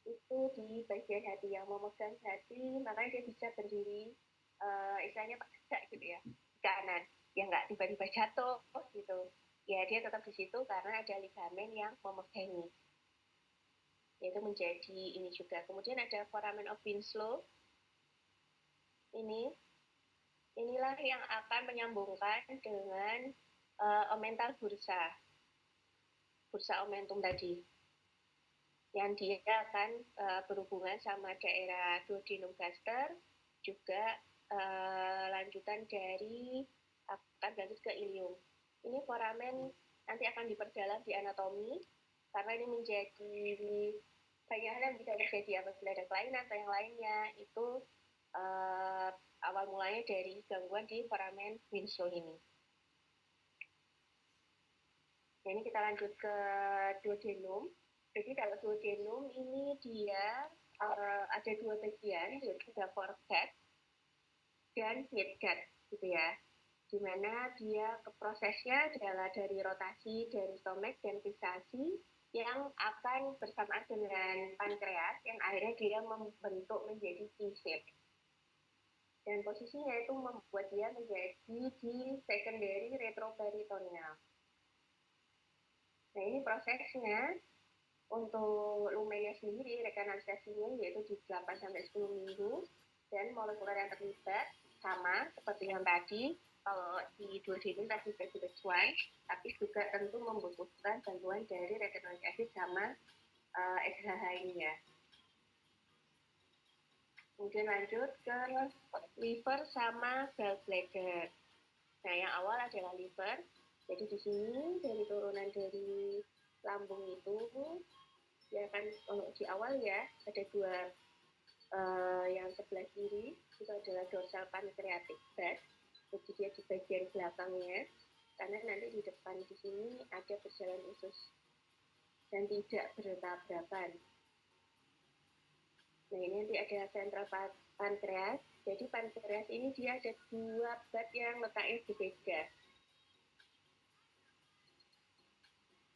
itu di bagian hati yang memegang hati, makanya dia bisa berdiri istilahnya tegak gitu ya, di kanan, ya nggak tiba-tiba jatuh gitu, ya dia tetap di situ karena ada ligamen yang memegangi, yaitu menjadi ini juga. Kemudian ada foramen of Winslow, inilah yang akan menyambungkan dengan omental bursa omentum tadi, yang dia akan berhubungan sama daerah duodenum gaster, juga lanjutan dari akan lanjut ke ilium. Ini foramen nanti akan diperdalam di anatomi karena ini menjadi banyak hal yang bisa terjadi apabila ada kelainan atau yang lainnya. Itu awal mulanya dari gangguan di foramen Winslow ini. Nah, ini kita lanjut ke duodenum. Jadi kalau duodenum ini dia ada dua bagian, yaitu ada foregut dan midgut gitu ya. Dimana dia prosesnya adalah dari rotasi dari stomach dan fixasi yang akan bersamaan dengan pankreas yang akhirnya dia membentuk menjadi T-shape. Dan posisinya itu membuat dia menjadi di secondary retroperitoneal. Nah, ini prosesnya untuk lumennya sendiri, rekanalisasinya yaitu di 8-10 minggu, dan molekuler yang terlibat sama seperti yang tadi, kalau di duodenum tadi P2H1, tapi juga tentu membutuhkan bantuan dari retinoic acid sama SHH ini ya. Kemudian lanjut ke liver sama gallbladder. Nah, yang awal adalah liver. Jadi di sini dari turunan dari lambung itu ya kan di awal ya ada dua yang sebelah kiri itu adalah dorsal pancreatic bed, jadi dia di bagian belakangnya karena nanti di depan di sini ada berjalan usus dan tidak bertabrakan. Nah, ini nanti ada central pancreas. Jadi pankreas ini dia ada dua bed yang letaknya berbeda.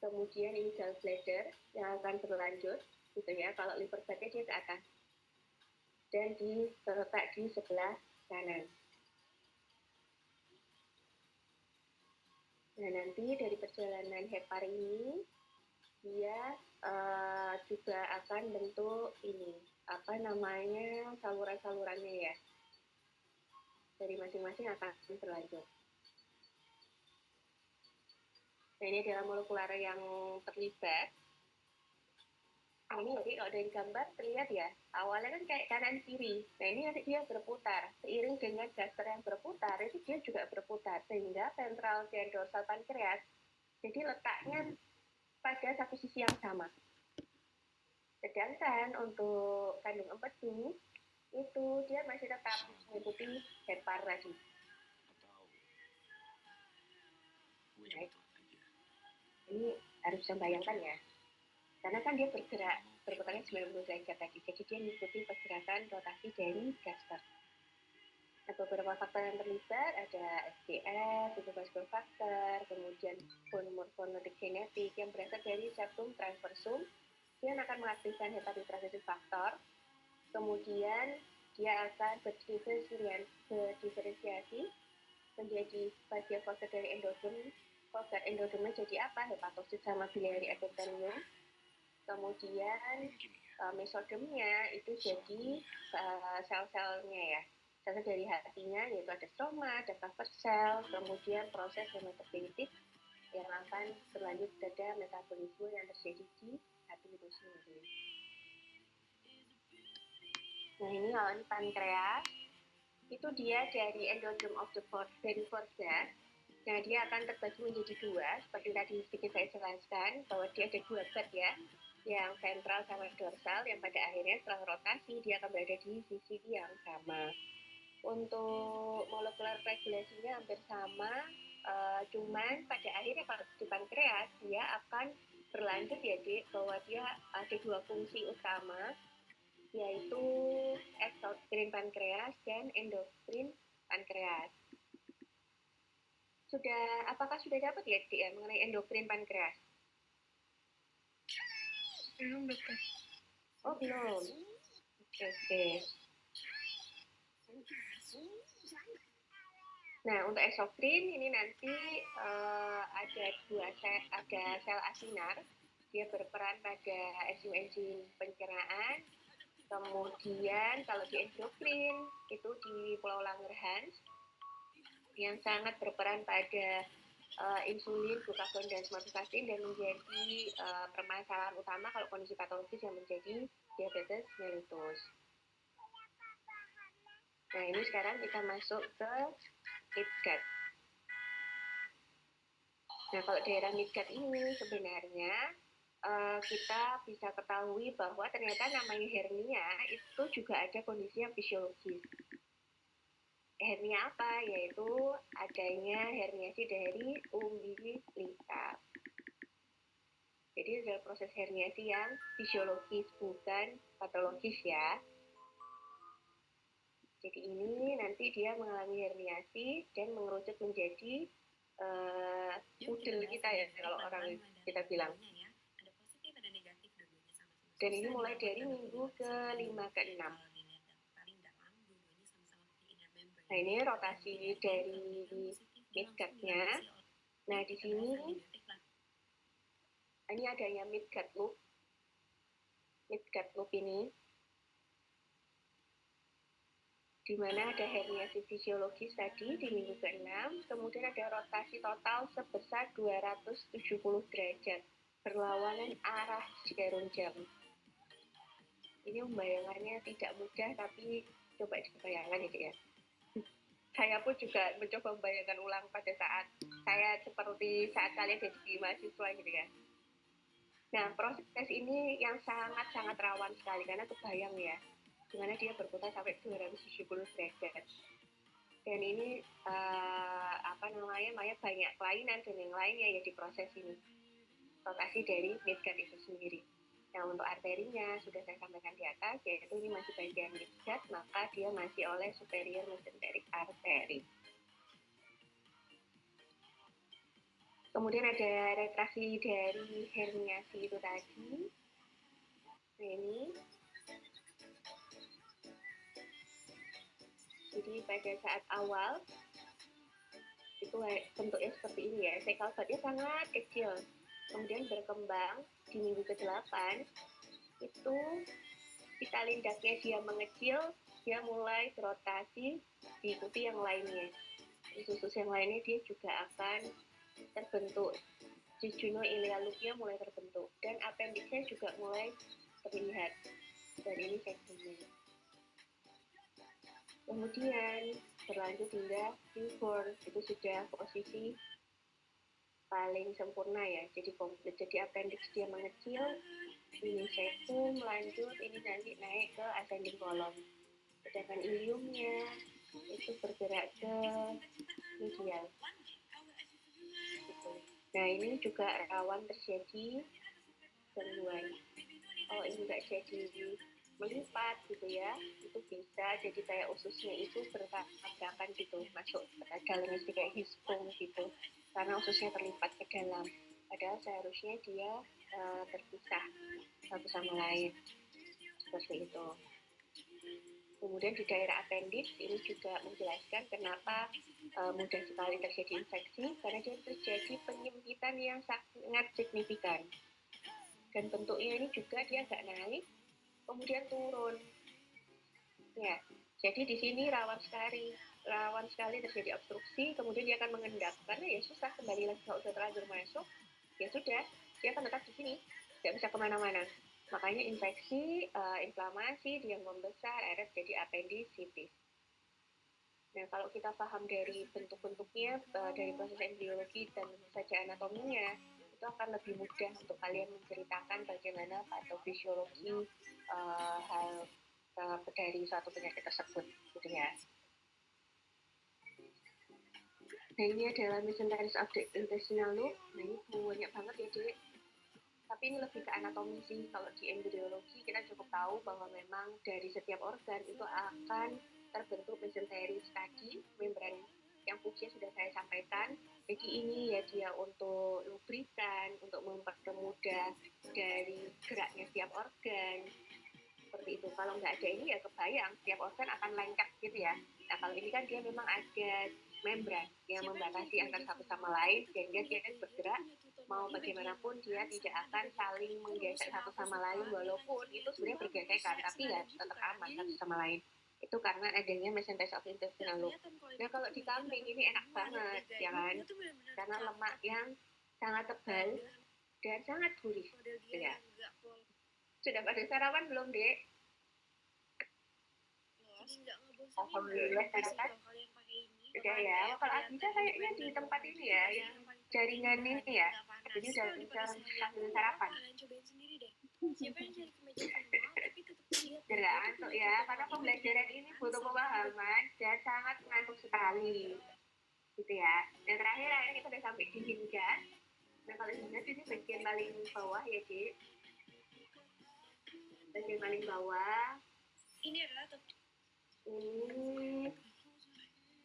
Kemudian ini gallbladder yang akan berlanjut gitu ya. Kalau liver bednya dia ke atas dan terletak di sebelah kanan. Nah, nanti dari perjalanan hepar ini dia juga akan bentuk ini apa namanya saluran-salurannya ya. Dari masing-masing akan berlanjut. Nah, ini adalah molekuler yang terlibat. ini jadi kalau dari gambar terlihat ya, awalnya kan kayak kanan kiri. Nah ini nanti dia berputar, seiring dengan gaster yang berputar, itu dia juga berputar, sehingga ventral dan dorsal pankreas jadi letaknya pada satu sisi yang sama. Sedangkan untuk kandung empedu itu dia masih tetap mengikuti hepar tadi. Nah, ini harus bisa bayangkan ya, karena kan dia berputarnya 90 derajat tadi, jadi dia mengikuti pergerakan rotasi dari gaster. Nah, beberapa faktor yang terlibat ada SGS, vascular factor, kemudian morfogenetik genetik yang berasal dari septum transversum, dia akan mengaktifkan hepatitis faktor, kemudian dia akan berdiferensiasi menjadi bagian fase dari endogen. Fase endogennya jadi apa? Hepatosit sama biliary epithelium. Kemudian mesodemnya itu jadi sel-selnya ya, sel dari hatinya, yaitu ada stroma, ada cover cell, kemudian proses hematopoietik yang akan berlanjut pada metabolisme yang terjadi di hati itu sendiri. Nah ini kalau ini pankreas, itu dia dari endodrome of the very first gas. Nah dia akan terbagi menjadi dua, seperti tadi sedikit saya jelaskan bahwa dia ada dua bed ya, yang ventral sama dorsal, yang pada akhirnya setelah rotasi dia akan berada di sisi yang sama. Untuk molekular regulasinya hampir sama, cuman pada akhirnya kalau di pankreas dia akan berlanjut ya Dik, bahwa dia ada dua fungsi utama, yaitu exocrine pankreas dan endokrin pankreas. Apakah sudah dapat ya Dik ya mengenai endokrin pankreas? Belum, dokter. Oh belum. Oke. Nah untuk eksokrin ini nanti ada sel asinar, dia berperan pada enzim pencernaan. Kemudian kalau di endokrin itu di Pulau Langerhans yang sangat berperan pada insulin, glukagon, dan somatostatin dan menjadi permasalahan utama kalau kondisi patologis yang menjadi diabetes mellitus. Nah ini sekarang kita masuk ke midgut. Nah kalau daerah midgut ini sebenarnya kita bisa ketahui bahwa ternyata namanya hernia itu juga ada kondisi yang fisiologis. Hernia apa? Yaitu adanya herniasi dari umbilical. Jadi adalah proses herniasi yang fisiologis, bukan patologis ya. Jadi ini nanti dia mengalami herniasi dan mengerucut menjadi udel kita ya, kalau orang kita bilang. Dan ini mulai dari minggu ke-5 ke-6. Nah ini rotasi dari midgutnya. Nah di sini ini adanya midgut loop. Midgut loop ini di mana ada herniasi fisiologis tadi di minggu ke-6, kemudian ada rotasi total sebesar 270 derajat berlawanan arah jarum jam. Ini membayangannya tidak mudah, tapi coba dibayangkan ya. Saya pun juga mencoba membayangkan ulang pada saat saya seperti saat kalian jadi mahasiswa gitu ya. Nah, proses ini yang sangat-sangat rawan sekali karena kebayang ya, dimana dia berputar sampai 270 derajat. Dan ini banyak kelainan dan yang lainnya ya di proses ini. Rotasi dari midgut itu sendiri. Nah, untuk arterinya sudah saya sampaikan di atas, yaitu ini masih bagian midgut, maka dia masih oleh superior mesenteric artery. Kemudian ada retraksi dari herniasi itu tadi. Nah, ini. Jadi pada saat awal, itu bentuknya seperti ini ya, sekal batnya sangat kecil. Kemudian berkembang di minggu ke-8, itu pita lindaknya dia mengecil, dia mulai berotasi diikuti yang lainnya. Usus yang lainnya dia juga akan terbentuk. Jejunal ileal loop-nya mulai terbentuk dan appendixnya juga mulai terlihat. Dan ini segmen. Kemudian berlanjut hingga newborn, itu sudah posisi paling sempurna ya, jadi komplit. Jadi appendix dia mengecil, ini segmen, lanjut ini nanti naik ke ascending column. Sedangkan iliumnya itu bergerak ke medial. Gitu. Nah ini juga rawan terjadi gangguan. Kalau ini nggak jadi melipat gitu ya, itu bisa jadi kayak ususnya itu bertabrakan gitu, masuk ke dalamnya kayak hispung gitu, karena ususnya terlipat ke dalam. Padahal seharusnya dia terpisah satu sama lain, seperti itu. Kemudian di daerah appendix ini juga menjelaskan kenapa mudah sekali terjadi infeksi, karena dia terjadi penyempitan yang sangat signifikan. Dan bentuknya ini juga dia nggak naik, kemudian turun. Ya, jadi di sini rawan sekali terjadi obstruksi, kemudian dia akan mengendap, karena ya susah kembali lagi kalau sudah terlanjur masuk, ya sudah, dia akan tetap di sini, tidak bisa kemana-mana. Makanya infeksi, inflamasi, dia membesar, akhirnya jadi appendicitis. Nah, kalau kita paham dari bentuk-bentuknya, dari proses embriologi dan saja anatominya, itu akan lebih mudah untuk kalian menceritakan bagaimana patofisiologi hal dari suatu penyakit tersebut, gitu ya. Nah, ini adalah mesenteris of the intestinal loop. Nah, ini banyak banget ya, Dek. Tapi ini lebih ke anatomi sih. Kalau di embriologi kita cukup tahu bahwa memang dari setiap organ itu akan terbentuk mesenteris tadi, membran yang fungsinya sudah saya sampaikan. Jadi ini ya dia untuk lubrikan, untuk mempermudah dari geraknya setiap organ. Seperti itu. Kalau nggak ada ini ya kebayang setiap organ akan lengket gitu ya. Nah kalau ini kan dia memang ada membran yang membatasi antara satu sama lain, sehingga dia kan bergerak mau bagaimanapun dia tidak akan saling menggesek satu sama lain, walaupun itu sebenarnya bergesekan tapi ya tetap aman satu sama lain. Itu karena adanya mesenteris of intestinal loop. Nah kalau di kambing ini enak banget ya kan, karena lemak yang sangat tebal dan sangat gurih ya. Sudah pada sarapan belum, Dek? Alhamdulillah sarapan. Sudah ya. Kalau Agita kayaknya di tempat ini ya, yang jaringan ini ya. Jadi udah bisa sambil sarapan. Tidak ngantuk ya, karena pembelajaran ini butuh pemahaman dan sangat ngantuk sekali. Gitu ya. Dan terakhir akhirnya kita udah sampai di hingga. Nah kalau hingga ini bagian paling bawah ya, Dek. Bagian paling bawah ini adalah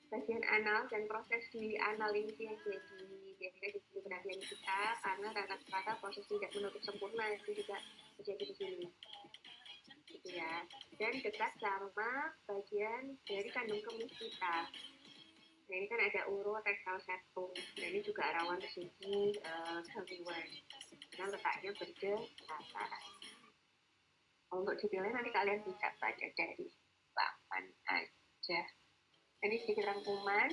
bagian anal, dan proses di anal ini yang jadi perhatian kita, karena rata-rata proses tidak menutup sempurna itu juga terjadi di sini gitu ya, dan dekat sama bagian dari kandung kemih kita. Nah ini kan ada urorectal septum, nah ini juga rawan terjadi gangguan karena letaknya berdekatan. Untuk detailnya nanti kalian bisa baca dari papan aja. Ini sedikit rangkuman.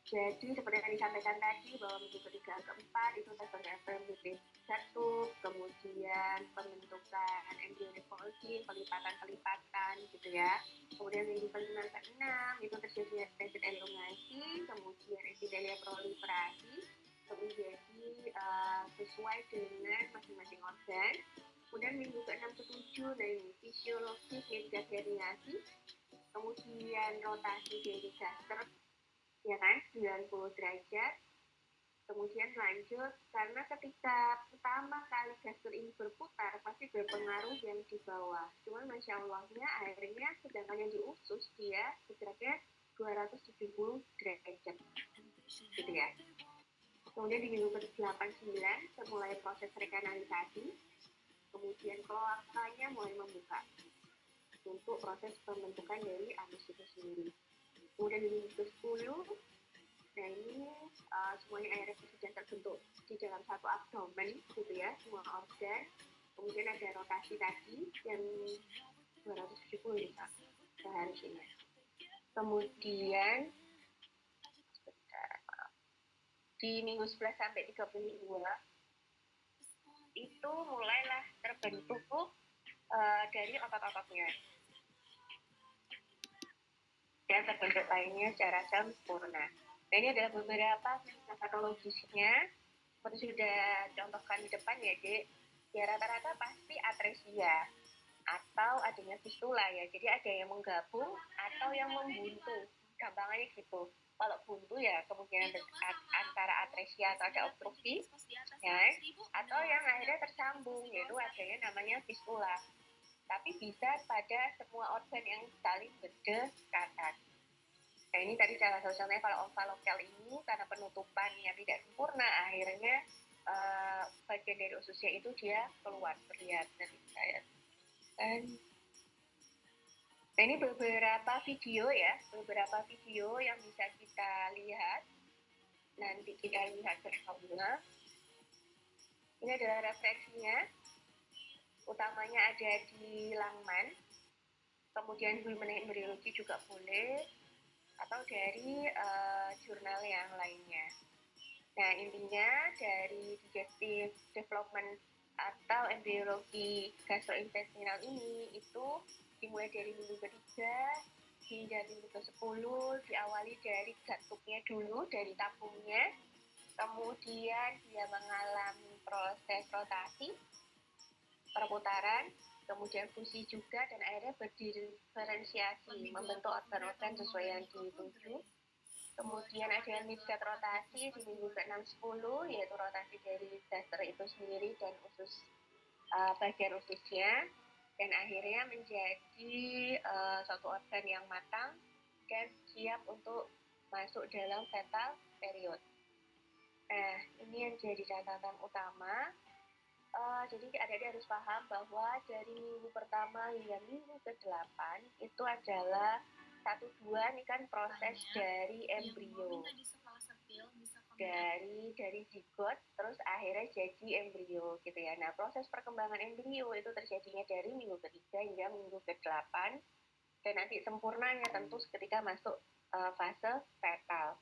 Jadi seperti yang disampaikan tadi bahwa minggu ketiga keempat itu tes FMBP 1, kemudian pembentukan embryonic folding, pelipatan gitu ya. Kemudian minggu kelima ke-6 itu terjadi rapid elongasi, kemudian epithelia proliferasi, kemudian sesuai dengan masing-masing organ. Kemudian minggu ke-6 ke-7 dari fisiologis megatheriasi, kemudian rotasi dari gaster ya kan 90 derajat. Kemudian lanjut, karena ketika pertama kali gaster ini berputar pasti berpengaruh yang di bawah, cuman masya Allahnya akhirnya sedangkan yang di usus dia bergeraknya 270 derajat gitu ya. Kemudian di minggu ke-8-9 mulai proses rekanalisasi, kemudian kloakanya mulai membuka untuk proses pembentukan dari anus itu sendiri. Kemudian di minggu ke-10, nah ini semuanya akhirnya sudah terbentuk di dalam satu abdomen gitu ya, semua organ. Kemudian ada rotasi tadi yang 270 ya seharusnya. Kemudian di minggu 11 sampai 32 itu mulailah terbentuk dari otot-ototnya dan terbentuk lainnya secara sempurna. Nah, ini adalah beberapa patologisnya seperti sudah contohkan di depan ya, Dek. Ya rata-rata pasti atresia atau adanya fistula ya. Jadi ada yang menggabung atau yang membuntu. Gampangannya gitu. Kalau buntu ya kemungkinan antara atresia atau ada obstruksi ya, atau yang akhirnya tersambung yaitu adanya namanya fistula. Tapi bisa pada semua organ yang saling berdekatan. Nah ini tadi salah satu contohnya kalau omfalokel ini karena penutupan yang tidak sempurna akhirnya bagian dari ususnya itu dia keluar terlihat dari saya. Nah ini beberapa video ya, beberapa video yang bisa kita lihat. Nanti kita lihat bersama. Ini adalah referensinya. Utamanya ada di Langman. Kemudian Women in Embryology juga boleh. Atau dari jurnal yang lainnya. Nah intinya dari digestive development atau embriologi gastrointestinal ini itu dimulai dari minggu ketiga hingga minggu ke-10, diawali dari gut-tube-nya dulu, dari tabungnya, kemudian dia mengalami proses rotasi, perputaran, kemudian fusi juga, dan akhirnya berdiferensiasi, membentuk organ-organ sesuai yang dituju. Kemudian ada midgut rotasi di minggu ke-6-10, yaitu rotasi dari gaster itu sendiri dan usus bagian ususnya, dan akhirnya menjadi suatu organ yang matang dan siap untuk masuk dalam fetal period. Nah, ini yang jadi catatan utama. Jadi adik-adik harus paham bahwa dari minggu pertama hingga minggu ke-8 itu adalah 1-2 ini kan proses dari embrio, dari zigot terus akhirnya jadi embrio gitu ya. Nah proses perkembangan embrio itu terjadinya dari minggu ketiga hingga minggu ke-8 dan nanti sempurnanya tentu ketika masuk fase fetal.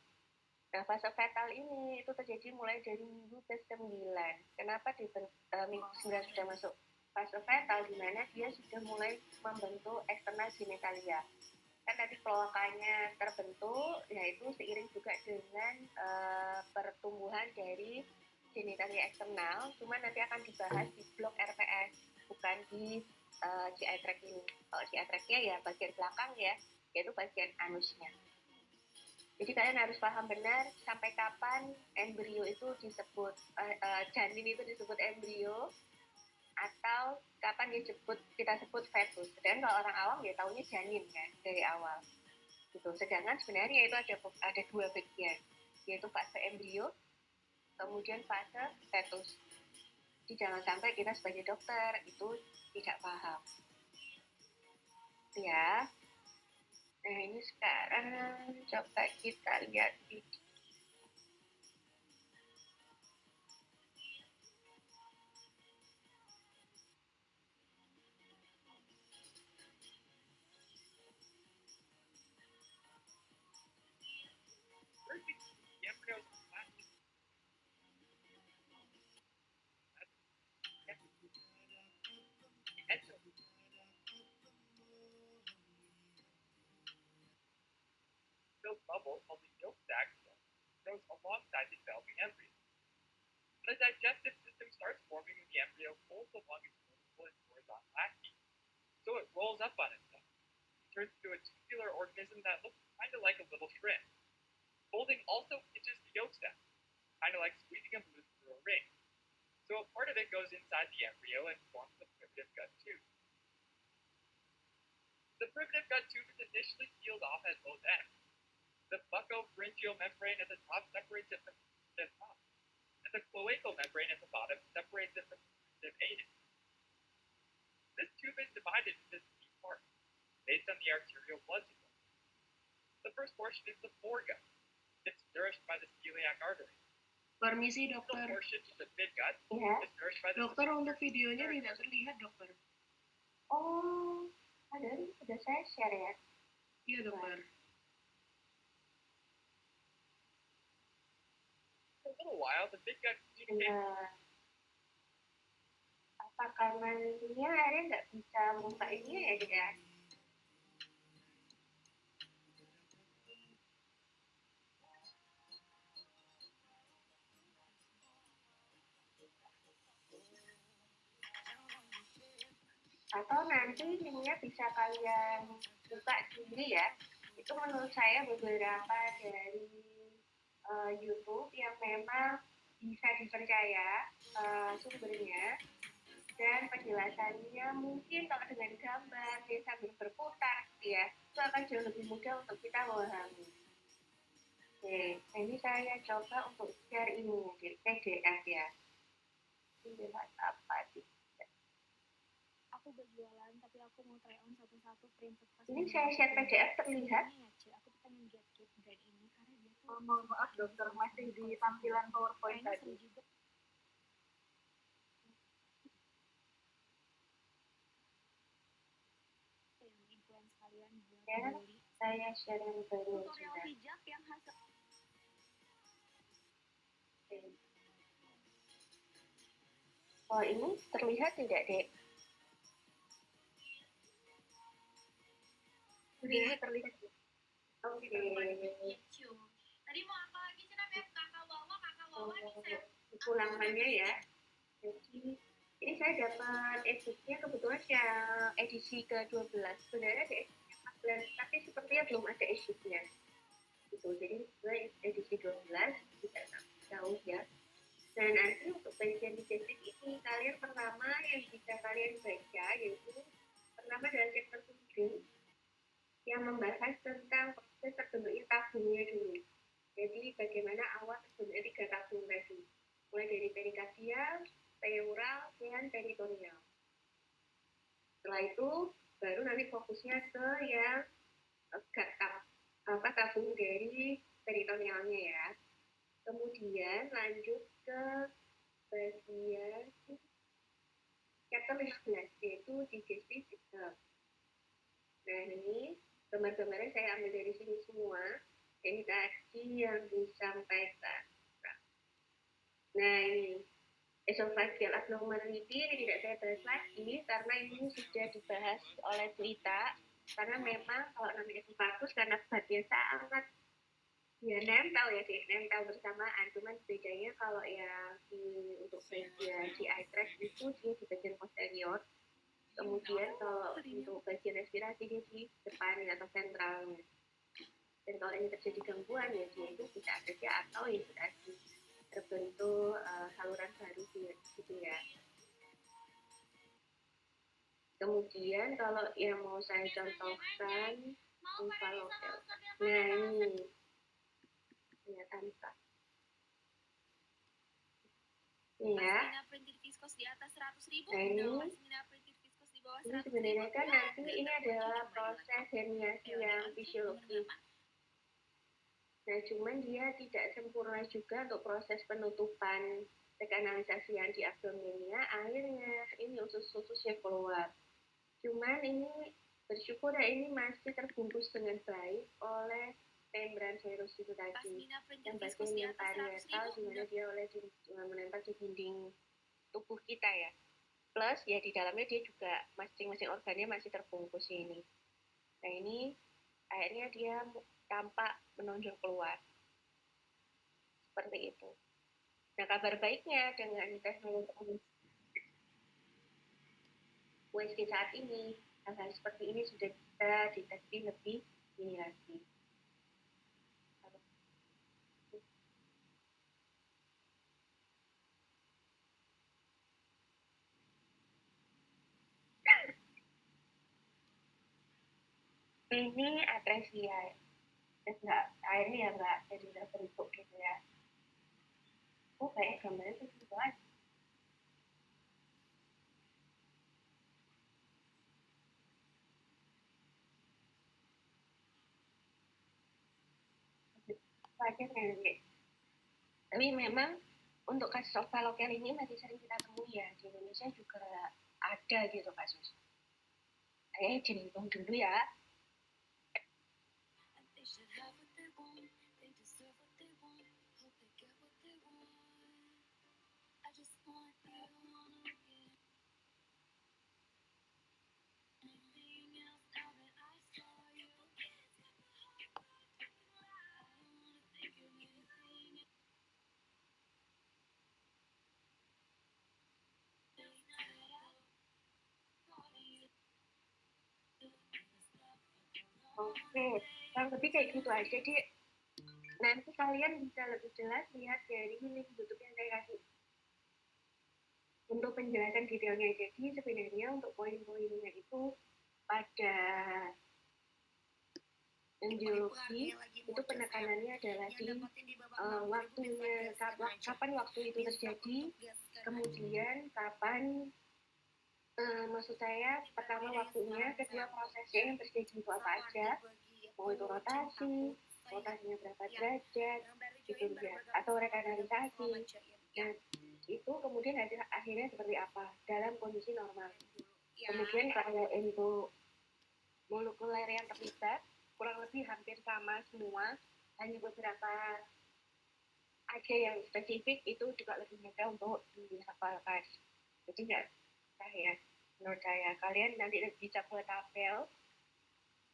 Nah fase fetal ini itu terjadi mulai dari minggu ke-9. Kenapa di minggu 9 sudah masuk fase fetal, di mana dia sudah mulai membentuk eksternal genitalia. Kan tadi kloakanya terbentuk, yaitu seiring juga dengan pertumbuhan dari genitalia eksternal, cuma nanti akan dibahas di blok RPS, bukan di GI tract ini. Kalau GI tract-nya ya bagian belakang ya, yaitu bagian anusnya. Jadi kalian harus paham benar sampai kapan embrio itu disebut, janin itu disebut embrio, atau kapan kita sebut fetus. Sedangkan kalau orang awam ya taunya janin kan dari awal. Gitu. Sedangkan sebenarnya itu ada 2 bagian, yaitu fase embrio, kemudian fase fetus. Jadi jangan sampai kita sebagai dokter itu tidak paham. Ya. Nah ini sekarang coba kita lihat video. Milk bubble called the yolk sac grows alongside the developing embryo. The digestive system starts forming when the embryo pulls along its vertical and horizontal axis, so it rolls up on itself. It turns into a tubular organism that looks kind of like a little shrimp. Folding also pinches the yolk sac, kind of like squeezing a balloon through a ring. So a part of it goes inside the embryo and forms the primitive gut tube. The primitive gut tube is initially sealed off at both ends. The buccopharyngeal membrane at the top separates it from the top, and the cloacal membrane at the bottom separates it from the primitive anus. This tube is divided into 3 parts, based on the arterial blood supply. The first portion is the foregut. It's nourished by the celiac artery. Permisi The dokter. middle portion is the midgut. Ya. It's nourished by the Dokter untuk videonya tidak terlihat dokter. Oh, ada sudah saya share ya. Iya dokter. For a little while, the midgut communicates. rekamannya akhirnya nggak bisa buka ini ya Dek ya. Atau nanti linknya bisa kalian buka sendiri ya. Itu menurut saya beberapa dari YouTube yang memang bisa dipercaya sumbernya dan penjelasannya mungkin kalau dengan gambar dia sambil berputar ya itu akan jauh lebih mudah untuk kita memahami. Oke, ini saya coba untuk share ini di PDF ya. Ini apa sih? Aku berjualan tapi aku mau try on satu-satu prinsip pas. Ini saya share PDF terlihat. Aku tuh pengen get brand ini karena dia tuh Mohon maaf dokter, masih di tampilan PowerPoint tadi. juga. Yang influence kalian buat Ya, beli saya share yang baru tutorial juga. hijab yang hasil. Oh ini terlihat tidak Dek? Sudah terlihat. Oke. Tadi mau apa lagi sih namanya? Kakak bawa bisa. Ulangannya ya. Jadi ini saya dapat edisinya kebetulan yang edisi ke-12. Sebenarnya di edisi 14, tapi sepertinya belum ada edisinya. Gitu. Jadi sebenarnya edisi 12 tidak tahu ya. Dan nanti untuk bagian di basic ini kalian pertama yang bisa kalian baca yaitu pertama adalah chapter 7 yang membahas tentang proses terbentuknya tabungnya dulu. Jadi bagaimana awal terbentuknya 3 tabung tadi. Mulai dari perikardial, pleural, dan peritoneal. Setelah itu baru nanti fokusnya ke yang tabung dari peritonealnya ya. Kemudian lanjut ke bagian chapter 15 yaitu digestive system. Nah ini gambar-gambarnya saya ambil dari sini semua. Ini tadi yang disampaikan. Nah ini esophageal abnormality ini tidak saya bahas lagi karena ini sudah dibahas oleh Bu Ita. Karena memang kalau namanya esophagus karena bahannya sangat ya nempel ya sih, nempel bersamaan. Cuman bedanya kalau yang untuk bagian GI tract itu dia di bagian posterior. Kemudian kalau untuk bagian respirasi dia di depan atau sentralnya. Dan kalau ini terjadi gangguan ya dia itu bisa ada atau ya sudah terbentuk saluran baru gitu ya. Kemudian kalau yang mau saya contohkan infalokel. Nah ini tanpa. Ya. Nah ini sebenarnya kan nanti ini adalah proses herniasi yang fisiologis. Nah cuman dia tidak sempurna juga untuk proses penutupan rekanalisasi yang di abdomennya. Akhirnya ini usus-ususnya keluar. Cuman ini bersyukur ya ini masih terbungkus dengan baik oleh membran serus itu tadi yang bagian yang parietal dimana dia oleh menempel di dinding tubuh kita ya, plus ya di dalamnya dia juga masing-masing organnya masih terbungkus ini. Nah ini akhirnya dia tampak menonjol keluar seperti itu. Nah kabar baiknya dengan teknologi USG saat ini hal-hal seperti ini sudah bisa deteksi lebih dini lagi. Ini atresia, enggak, airnya ya enggak, jadi udah bentuk gitu ya. Oh kayak gambarnya tuh gitu aja. Wajar ya, tapi memang untuk kasus ophalokel ini masih sering kita temui ya, di Indonesia juga ada gitu kasus. Saya izin hitung dulu ya. Oke, kurang lebih kayak gitu aja, Dek. Nanti kalian bisa lebih jelas lihat dari link YouTube yang saya kasih. Untuk penjelasan detailnya, jadi sebenarnya untuk poin-poinnya itu pada embriologi itu penekanannya adalah di waktunya, kapan waktu itu terjadi, kemudian kapan, maksud saya pertama waktunya, kedua prosesnya yang terjadi itu apa aja, mau itu rotasinya berapa derajat, gitu ya, atau rekanerisasi. Nah, itu kemudian akhirnya seperti apa dalam kondisi normal. Kemudian kalau untuk molekuler yang terlibat kurang lebih hampir sama semua, hanya beberapa aja yang spesifik itu juga lebih mudah untuk dihafalkan. Jadi nggak susah ya menurut saya. Kalian nanti bisa buat tabel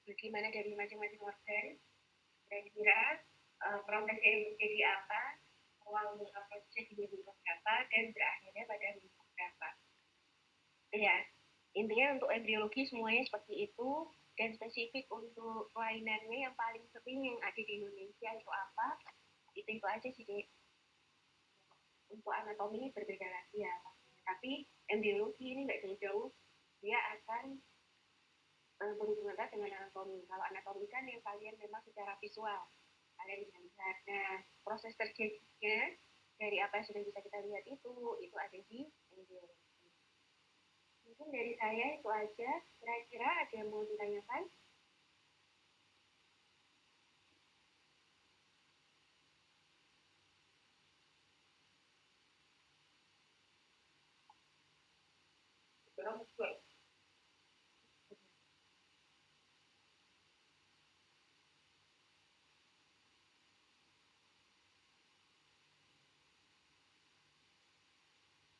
bagaimana dari masing-masing organ, kira-kira prosesnya jadi apa, awal mula prosesnya di minggu berapa, dan berakhirnya pada minggu berapa. Ya, intinya untuk embriologi semuanya seperti itu, dan spesifik untuk kelainannya yang paling sering yang ada di Indonesia itu apa, itu aja sih, Dek. Untuk anatomi berbeda lagi ya, tapi embriologi ini nggak jauh-jauh, dia akan berhubungan erat dengan anatomi. Kalau anatomi kan yang kalian memang secara visual, kalian bisa lihat. Nah, proses terjadinya dari apa yang sudah bisa kita lihat itu ada di embriologi. Mungkin dari saya itu aja. Kira-kira ada yang mau ditanyakan?